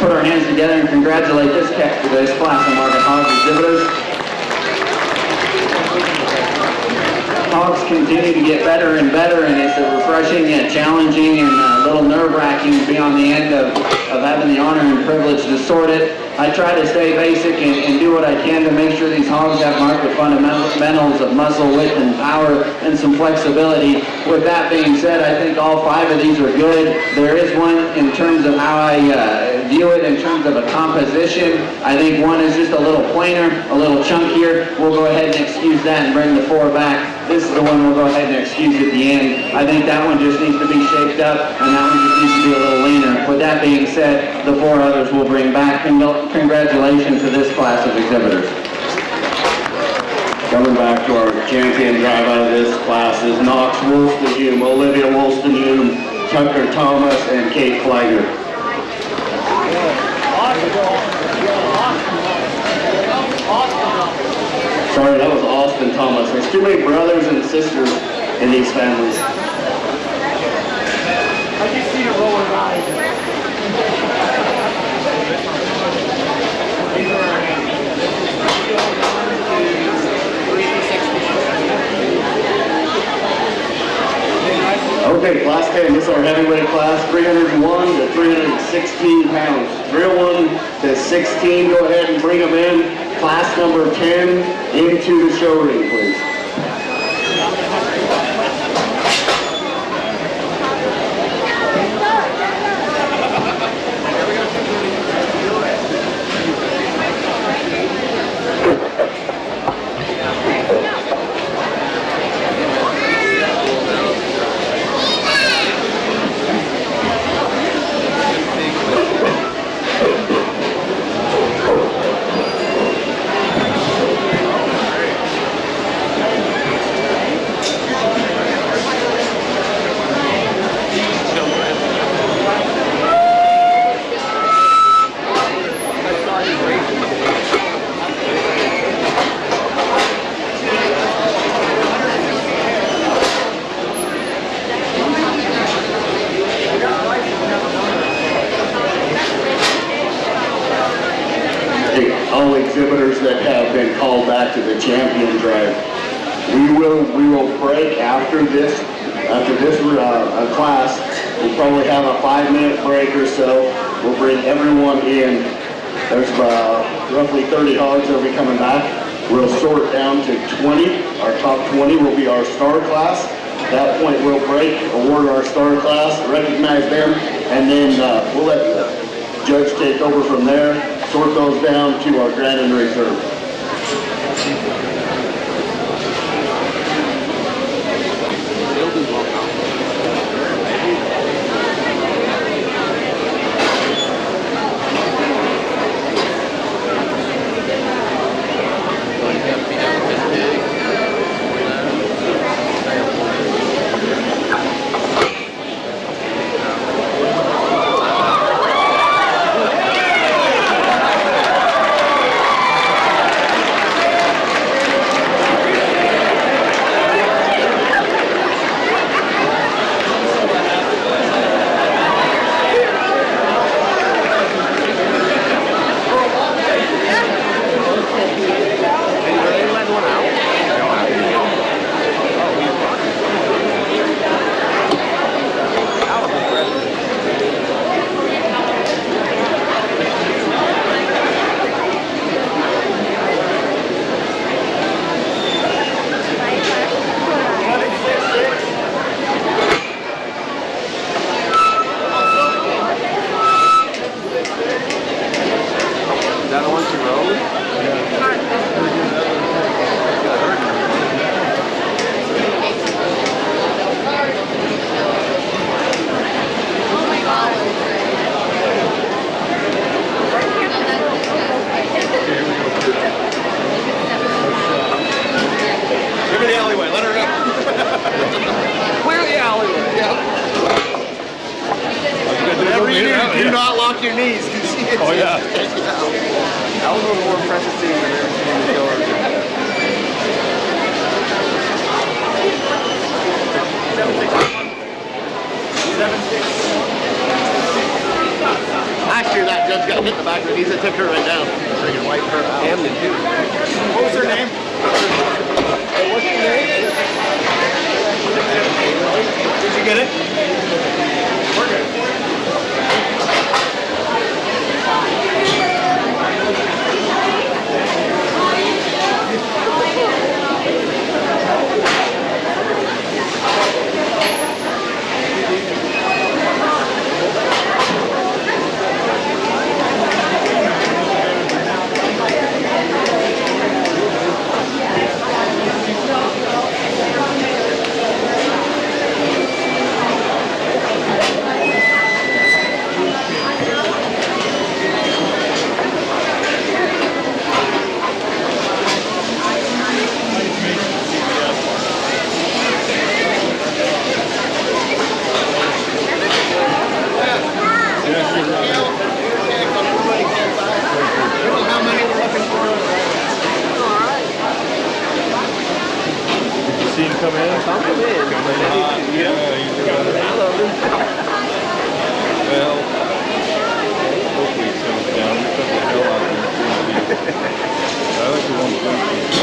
S1: Put our hands together and congratulate this class of market Hogs exhibitors. Hogs continue to get better and better, and it's refreshing and challenging and a little nerve-wracking to be on the end of having the honor and privilege to sort it. I try to stay basic and do what I can to make sure these hogs have market fundamentals of muscle, width, and power, and some flexibility. With that being said, I think all 5 of these are good. There is one in terms of how I view it in terms of a composition. I think one is just a little plainer, a little chunkier. We'll go ahead and excuse that and bring the 4 back. This is the one we'll go ahead and excuse at the end. I think that one just needs to be shaped up, and that one just needs to be a little leaner. With that being said, the 4 others we'll bring back. Congratulations to this class of exhibitors.
S2: Coming back to our champion drive out of this class is Knox Wolstenhume, Olivia Wolstenhume, Tucker Thomas, and Kate Flager. Sorry, that was Austin Thomas. There's too many brothers and sisters in these families.
S3: I just see it rolling by.
S2: Okay, class 10, this is our heavyweight class, 301 to 316 pounds. 301 to 16, go ahead and bring them in. Class number 10 into the show ring, please. All exhibitors that have been called back to the champion drive. We will break after this class. We'll probably have a 5-minute break or so. We'll bring everyone in. There's roughly 30 hogs that will be coming back. We'll sort down to 20. Our top 20 will be our star class. At that point, we'll break, award our star class, recognize them, and then we'll let the judge take over from there. Sort those down to our grand and reserve. your knees.
S4: Oh, yeah.
S3: That was one of the more impressive things I've ever seen in the yard.
S2: Last year that judge got hit in the back of the knees and took her right down. Freaking wiped her out.
S3: Hamden too.
S2: What was her name? What's your name? Did you get it? We're good.
S4: See him come in?
S3: Come in.
S4: Yeah, he's got it. Well, hopefully it settles down. We took the hell out of him. I like the 120.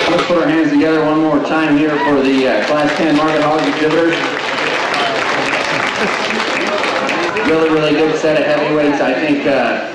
S1: Let's put our hands together one more time here for the Class 10 Market Hog exhibitors. Really good set of heavyweights. I think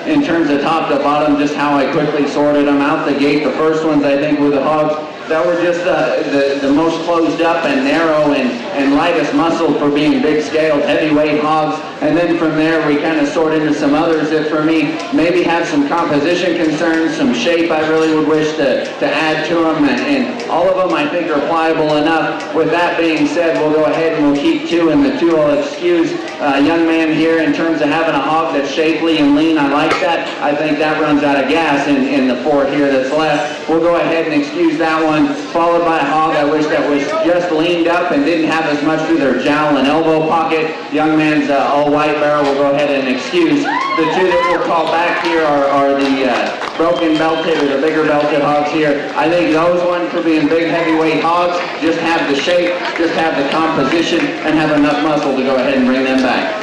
S1: in terms of top to bottom, just how I quickly sorted them out the gate. The first ones, I think, were the hogs that were just the most closed up and narrow and lightest muscle for being big scaled heavyweight hogs. And then from there, we kind of sort into some others that for me maybe have some composition concerns, some shape I really would wish to add to them. And all of them I think are pliable enough. With that being said, we'll go ahead and we'll keep two, and the two I'll excuse. Young man here, in terms of having a hog that's shapely and lean, I like that. I think that runs out of gas in the four here that's left. We'll go ahead and excuse that one, followed by a hog I wish that was just leaned up and didn't have as much through their jowl and elbow pocket. Young man's all white barrel. We'll go ahead and excuse. The two that we'll call back here are the broken belted or the bigger belted hogs here. I think those ones for being big heavyweight hogs just have the shape, just have the composition, and have enough muscle to go ahead and bring them back.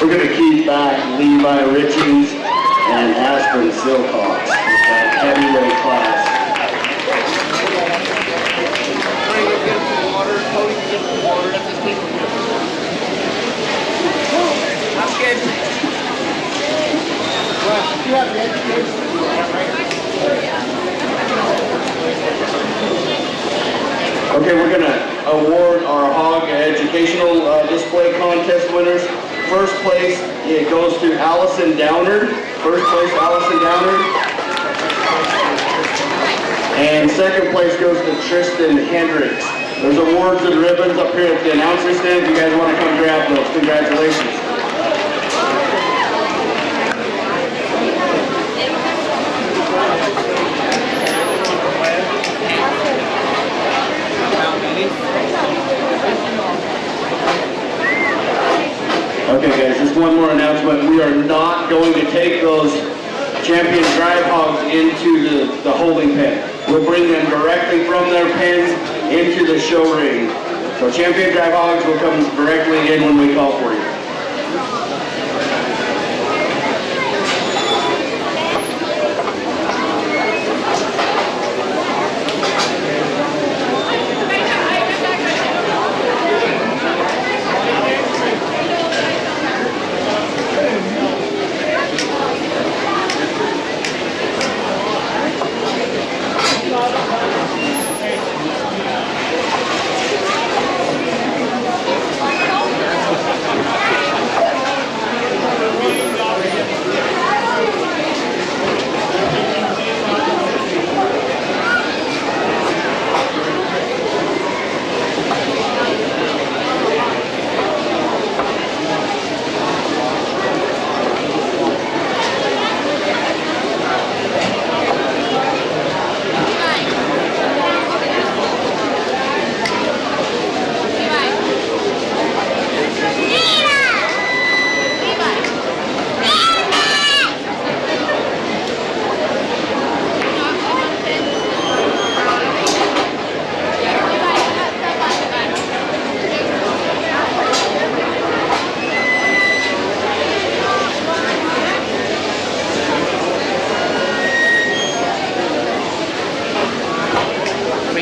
S2: We're going to keep back Levi Riches and Aspen Silcox with that heavyweight class. Okay, we're going to award our hog educational display contest winners. First place, it goes to Allison Downard. First place, Allison Downard. And second place goes to Tristan Hendricks. There's awards and ribbons up here at the announcer stand. If you guys want to come grab those, congratulations. we are not going to take those Champion Drive hogs into the holding pen. We'll bring them directly from their pens into the show ring. So Champion Drive hogs will come directly in when we call for you.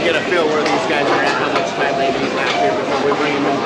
S3: Get a feel where these guys are at, how much time they need left here before we bring them in.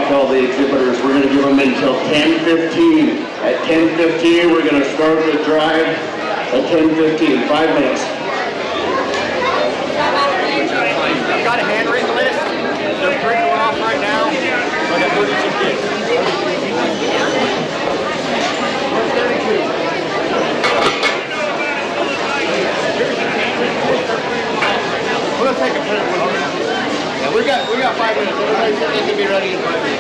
S2: All the exhibitors, we're going to give them until 10:15. At 10:15, we're going to start the drive at 10:15, 5 minutes.
S3: I've got a handwritten list. They're printing off right now. I got 32 kids. 32. We're going to take a print with them. Yeah, we got 5 minutes. Everybody said they can be ready in 5 minutes.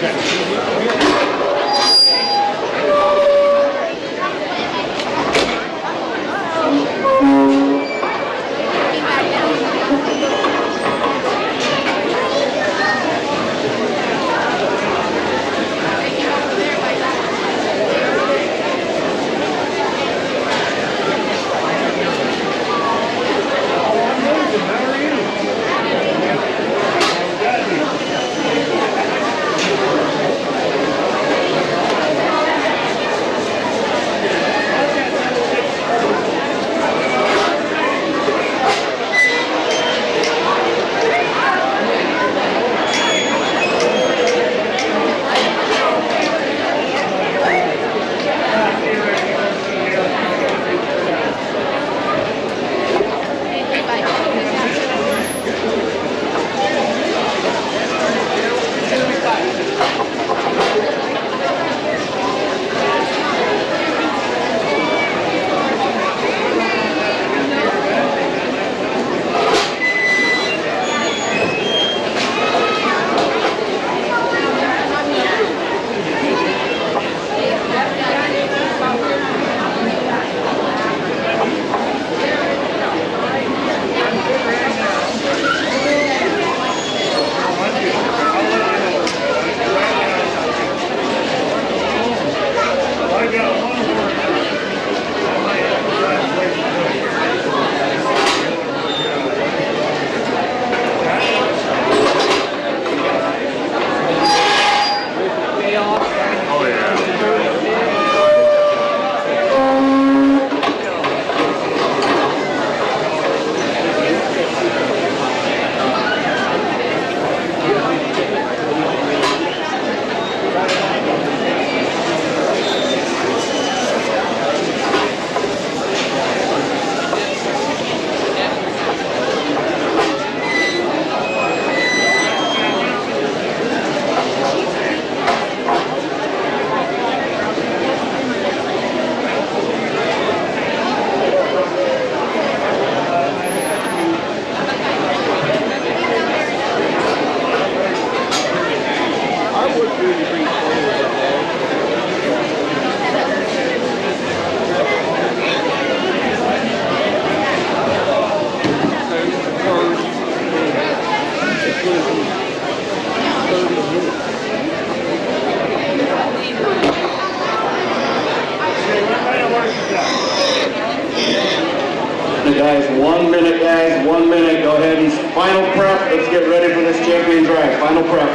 S2: Final prep. Let's get ready for this champion drag. Final prep.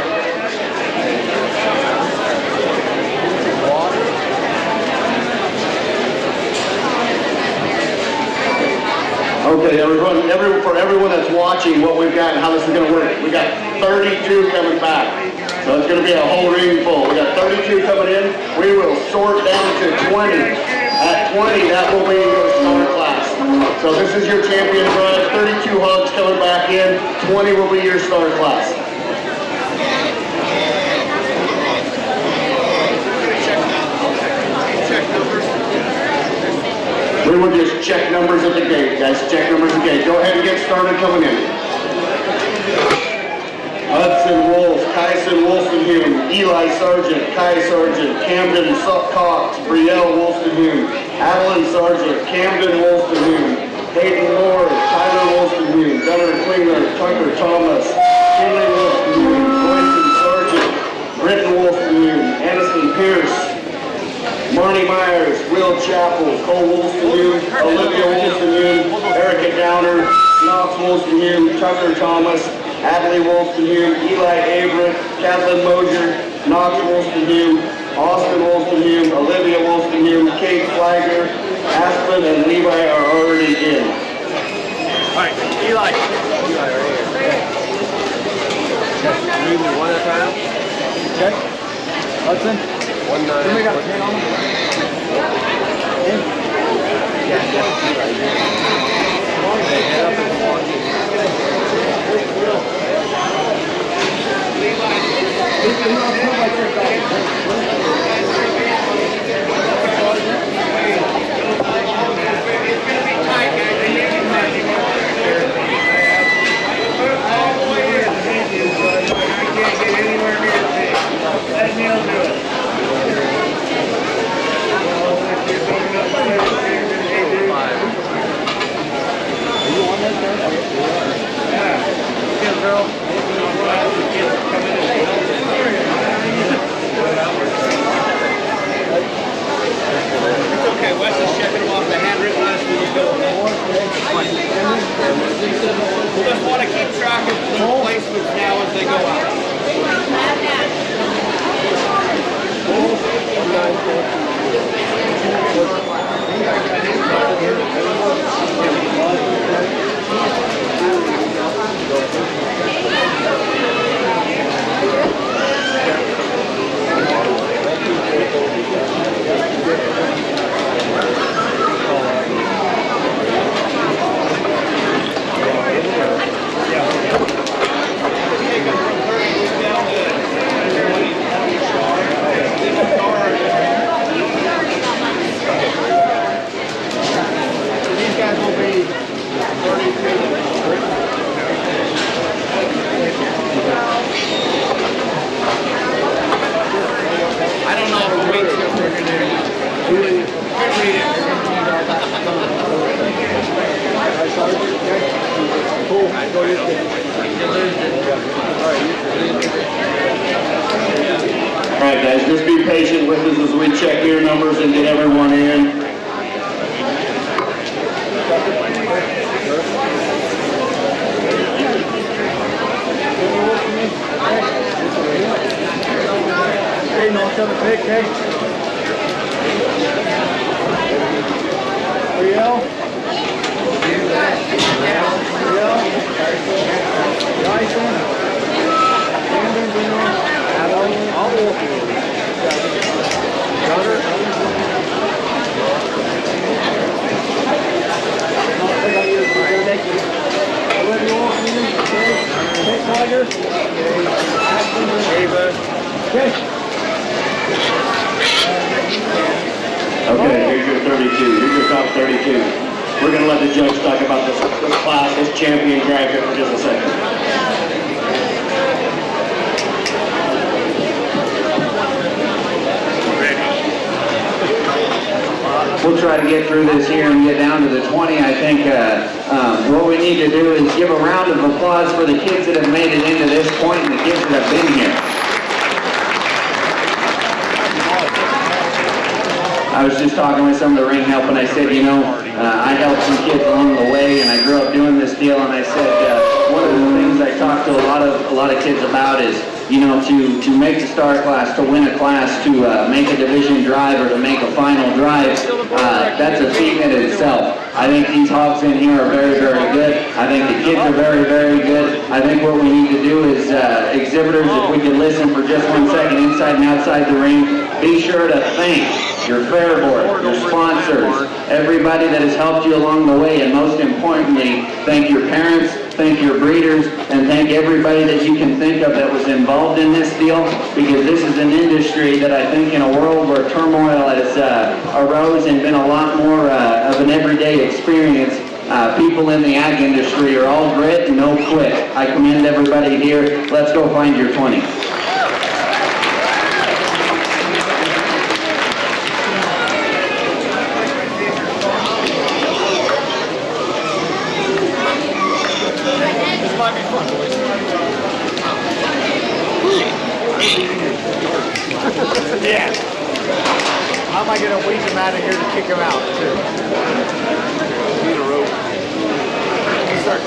S2: Okay, for everyone that's watching what we've got and how this is going to work, we got 32 coming back. So it's going to be a whole ring full. We got 32 coming in. We will sort down to 20. At 20, that will be your star class. So this is your champion drive. 32 hogs coming back in. 20 will be your star class. We will just check numbers at the gate, guys. Check numbers at the gate. Go ahead and get started coming in. Hudson Wolf, Kyson Wolstenhume, Eli Sargent, Kai Sargent, Camden Cox, Brielle Wolstenhume, Adeline Sargent, Camden Wolstenhume, Hayden Moore, Tyler Wolstenhume, Gunnar Klinger, Tucker Thomas, Kinley Wolstenhume, Boynton Sargent, Britton Wolstenhume, Aniston Pierce, Marnie Myers, Will Chappell, Cole Wolstenhume, Olivia Wolstenhume, Erica Downer, Knox Wolstenhume, Tucker Thomas, Adley Wolstenhume, Eli Averett, Kathleen Mosier, Knox Wolstenhume, Austin Wolstenhume, Olivia Wolstenhume, Kate Flagger, Aspen, and Levi are already in.
S3: All right, Eli. Eli right here. Read me one at a time. Check. Hudson. 1-9. We got a pin on him. Yeah. Head up and walk.
S6: Just want to keep track of the placements now as they go out.
S2: Alright guys, just be patient with us as we check ear numbers and get everyone in.
S3: Hey, no, shove it big, hey. Brielle. Dyson. Camden, Bruno. Adeline. All the wolf. Gunner. Olivia Wolfman. Kate Tiger. Ava. Okay.
S2: Okay, here's your 32. Here's your top 32. We're going to let the judge talk about this class, this champion bracket for just a second.
S1: We'll try to get through this here and get down to the 20. I think what we need to do is give a round of applause for the kids that have made it into this point and the kids that have been here. I was just talking with some of the ring help and I said, you know, I helped some kids along the way and I grew up doing this deal and I said, one of the things I talk to a lot of kids about is, you know, to make the star class, to win a class, to make a division drive or to make a final drive, that's a feat in itself. I think these hogs in here are very, very good. I think the kids are very, very good. I think what we need to do is exhibitors, if we could listen for just 1 second inside and outside the ring, be sure to thank your fair board, your sponsors, everybody that has helped you along the way, and most importantly, thank your parents, thank your breeders, and thank everybody that you can think of that was involved in this deal, because this is an industry that I think in a world where turmoil has arose and been a lot more of an everyday experience, people in the ag industry are all grit and no quit. I commend everybody here. Let's go find your 20.
S6: Yeah. How am I going to weed him out of here to kick him out, too? Need a rope. Start.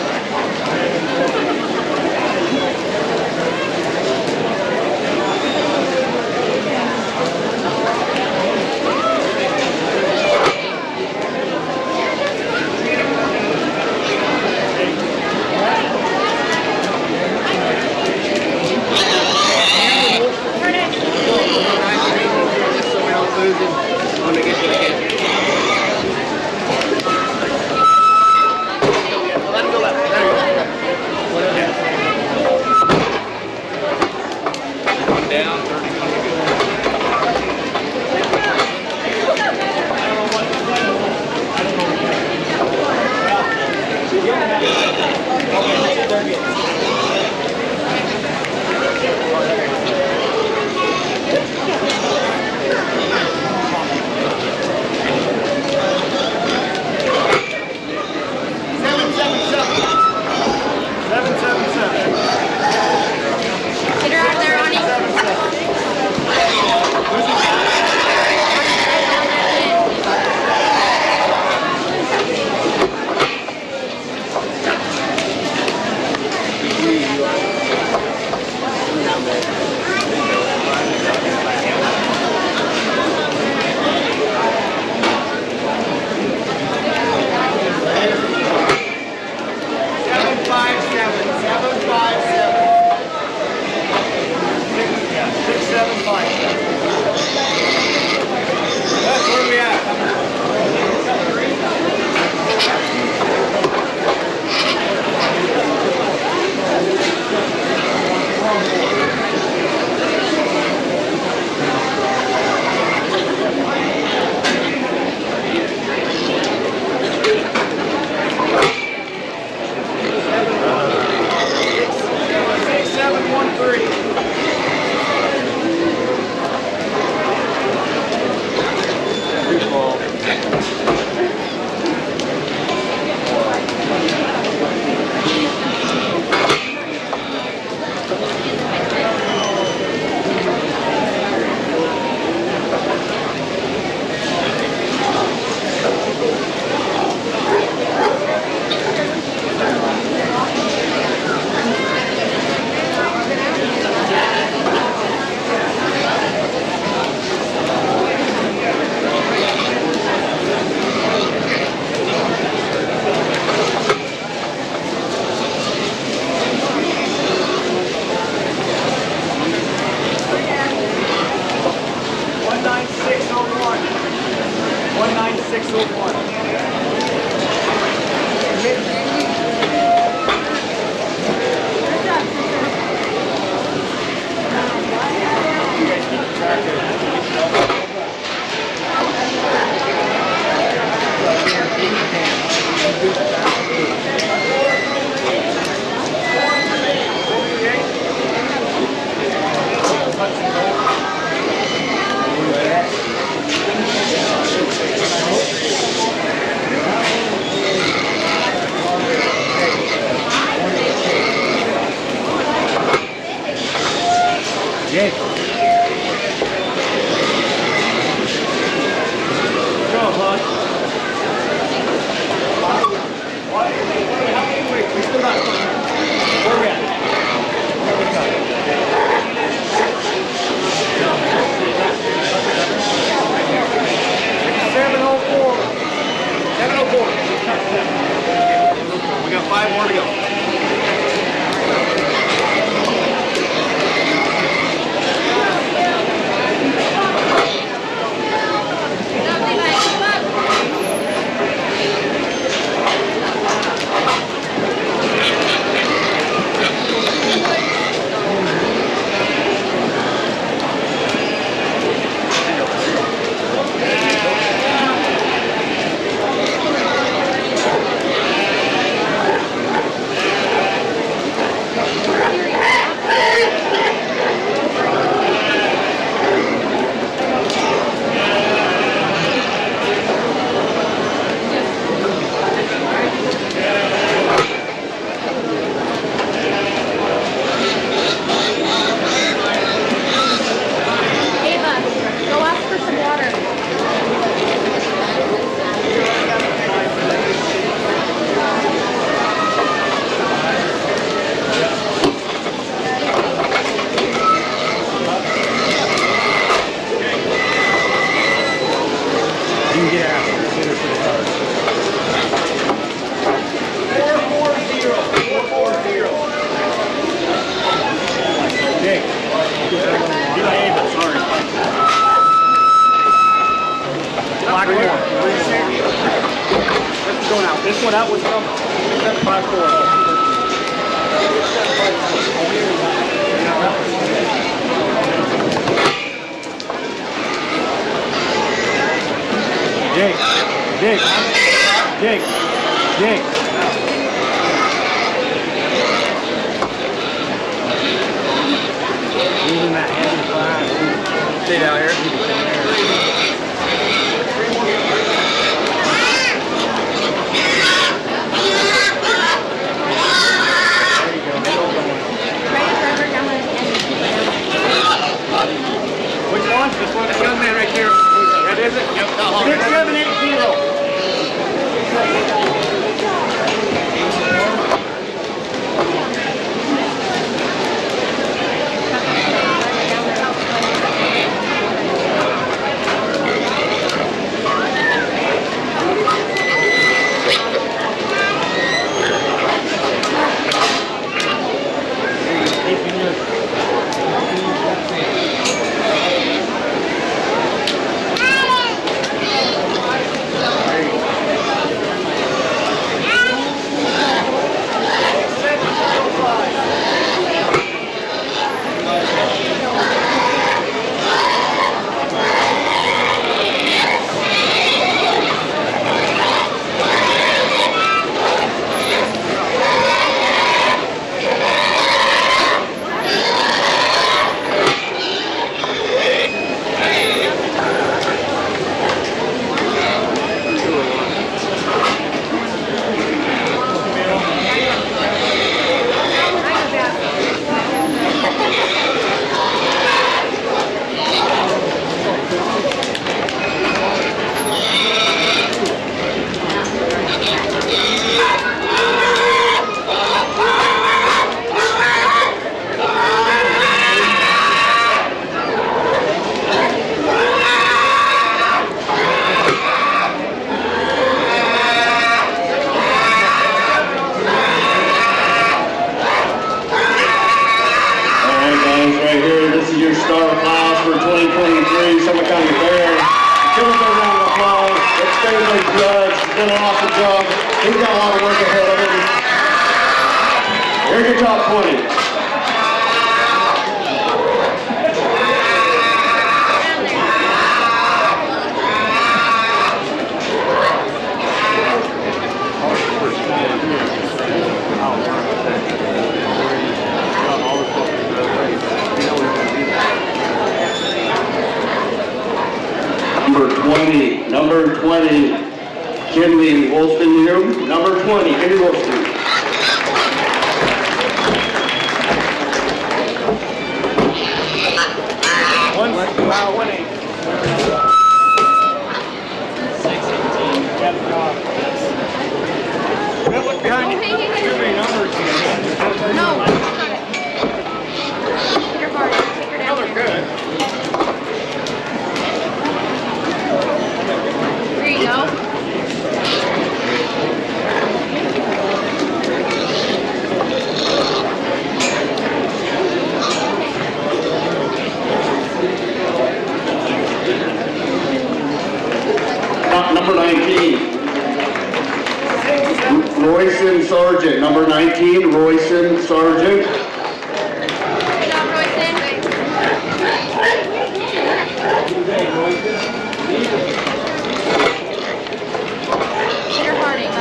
S6: We still got that was number, that's 5-4. Jake. Using that heavy flag. Stay down here. Which one? This one? This young man right there. That is it? Yep. 6780. Done an awesome job. He's got a lot of work ahead of him. Here's your top 20. Number 20, Kinley Wolstenhume. Number 20, Kinley Wolstenhume. One eight. Look behind you. Too many numbers.
S5: No. Take her hard. Take her down.
S6: They're good.
S5: There you go.
S2: Number 19, Royson Sargent. Number 19, Royson Sargent.
S5: Good job, Royson. Peter Harding.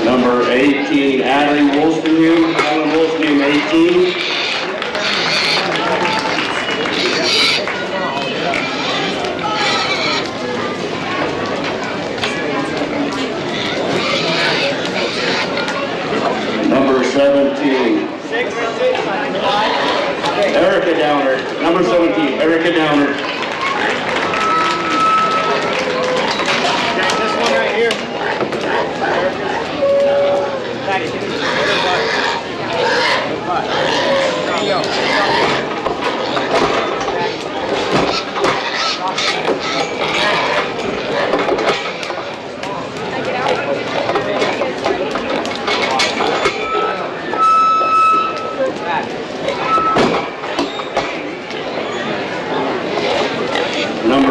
S2: Number 18, Alan Wolstenhume. Alan Wolstenhume, 18.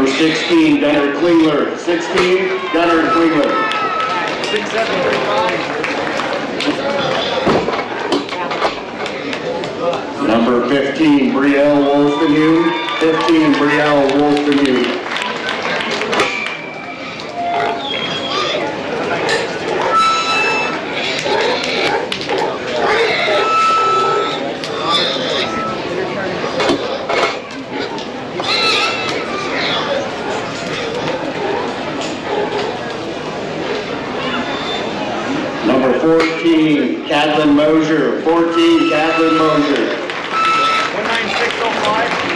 S2: Number 16, Gunnar Klingler. 16, Gunnar Klingler.
S3: 6, 7, 3, 5.
S2: Number 15, Brielle Wolstenhume. 15, Brielle Wolstenhume. Number 14, Kathleen Mosier. 14, Kathleen Mosier.
S3: 19605.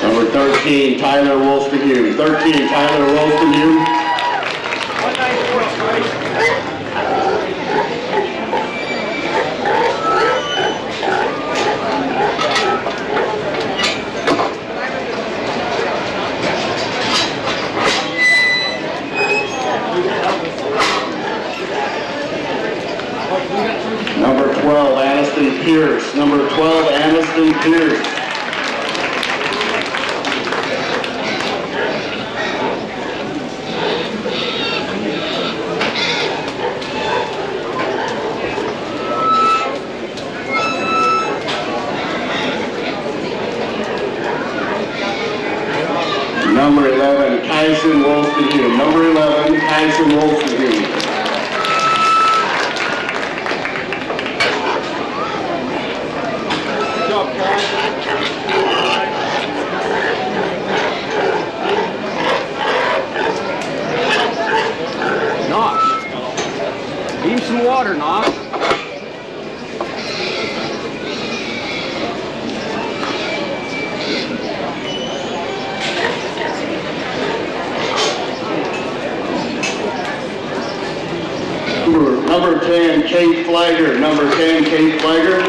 S2: Number 13, Tyler Wolstenhume. 13, Tyler Wolstenhume.
S3: 194.
S2: Number 12, Aniston Pierce. Number 12, Aniston Pierce. Number 11, Kyson Wolstenhume. Number 11, Kyson Wolstenhume.
S3: Good job, Knox. Need some water, Knox.
S2: Number 10, Kate Flagger. Number 10, Kate Flagger.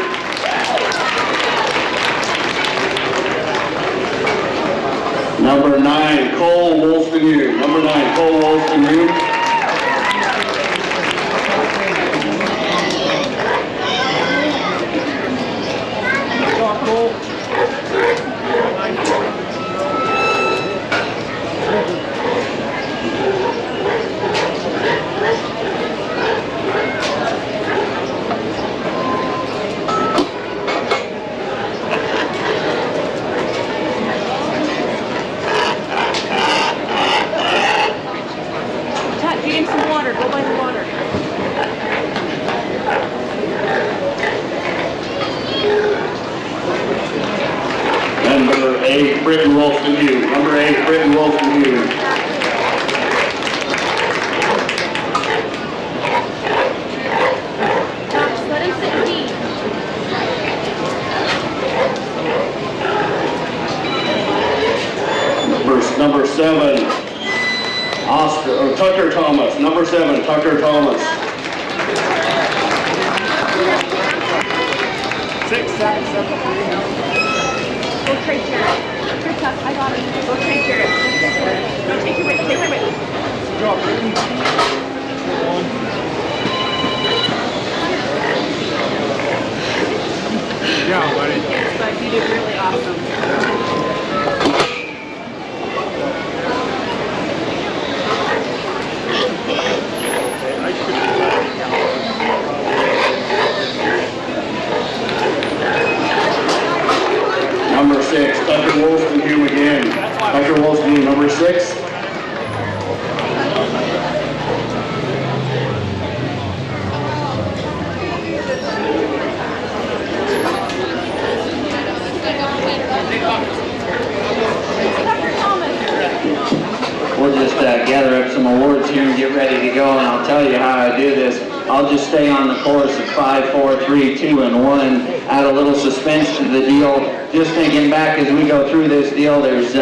S2: Number 9, Cole Wolstenhume. Number 9, Cole Wolstenhume.
S3: Good job, Cole.
S5: Tut, get him some water. Go buy the water.
S2: Number 8, Britton Wolstenhume. Number 8, Britton Wolstenhume.
S5: Knox, let him sit and eat.
S2: Number 7, Tucker Thomas. Number 7, Tucker Thomas.
S3: 6, 7, 7, 3.
S5: Go trade Jared. Here, Tuck, I got him. Go trade Jared. Go take your whip. Take my whip.
S3: Good job, Brittany. 1. Good job, buddy.
S5: Yes, bud, you did really awesome.
S2: Number 6, Tucker Wolstenhume again. Tucker Wolstenhume, number 6. We'll just gather up some awards here and get ready to go, and I'll tell you how I do this. I'll just stay on the course of 5, 4, 3, 2, and 1, add a little suspense to the deal. Just thinking back as we go through this deal, there's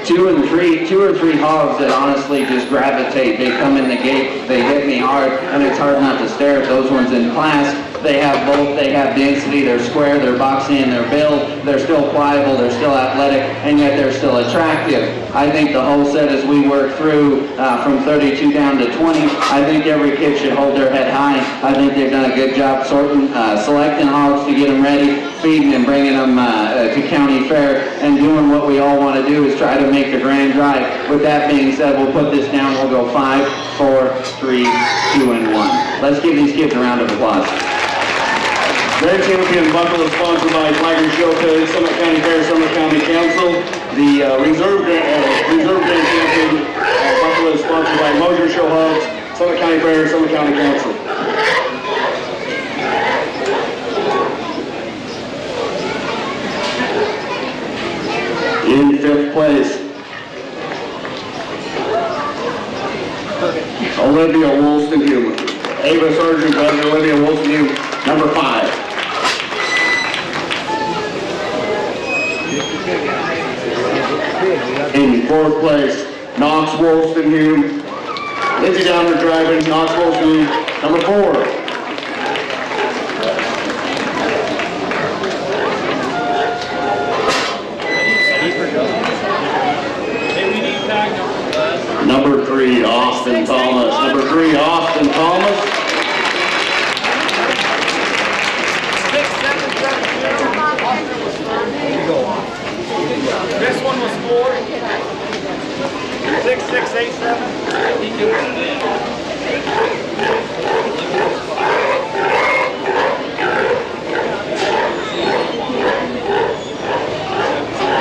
S1: two or three hogs that honestly just gravitate. They come in the gate, they hit me hard, and it's hard not to stare at those ones in class. They have both, they have density, they're square, they're boxy in their build, they're still pliable, they're still athletic, and yet they're still attractive. I think the whole set as we work through from 32 down to 20, I think every kid should hold their head high. I think they've done a good job selecting hogs to get them ready, feeding and bringing them to county fair, and doing what we all want to do is try to make the grand drive. With that being said, we'll put this down, we'll go 5, 4, 3, 2, and 1. Let's give these kids a round of applause.
S2: Grand Champion Buckle is sponsored by Tiger Showcase, Summit County Fair, Summit County Council. The Reserve Grand Champion Buckle is sponsored by Mosier Show Hogs, Summit County Fair, Summit County Council. In 5th place, Olivia Wollston-Hume. Ava Sargent, Olivia Wollston-Hume, number 5. In 4th place, Knox Wollston-Hume. Lindsay Downer driving, Knox Wollston-Hume, number 4. Number 3, Austin Thomas. Number 3, Austin Thomas.
S3: This one was 4. 6, 6, 8, 7.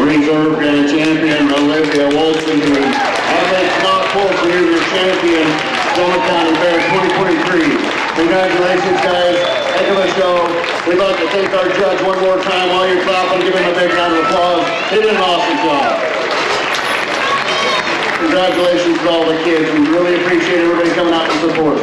S2: Reserve Grand Champion Olivia Wollston-Hume. Alex Knox Wollston-Hume, your champion, Summit County Fair 2023. Congratulations, guys. Heck of a show. We'd like to thank our judge one more time while you're clapping. Give him a big round of applause. He did an awesome job. Congratulations to all the kids. We really appreciate everybody coming out to support.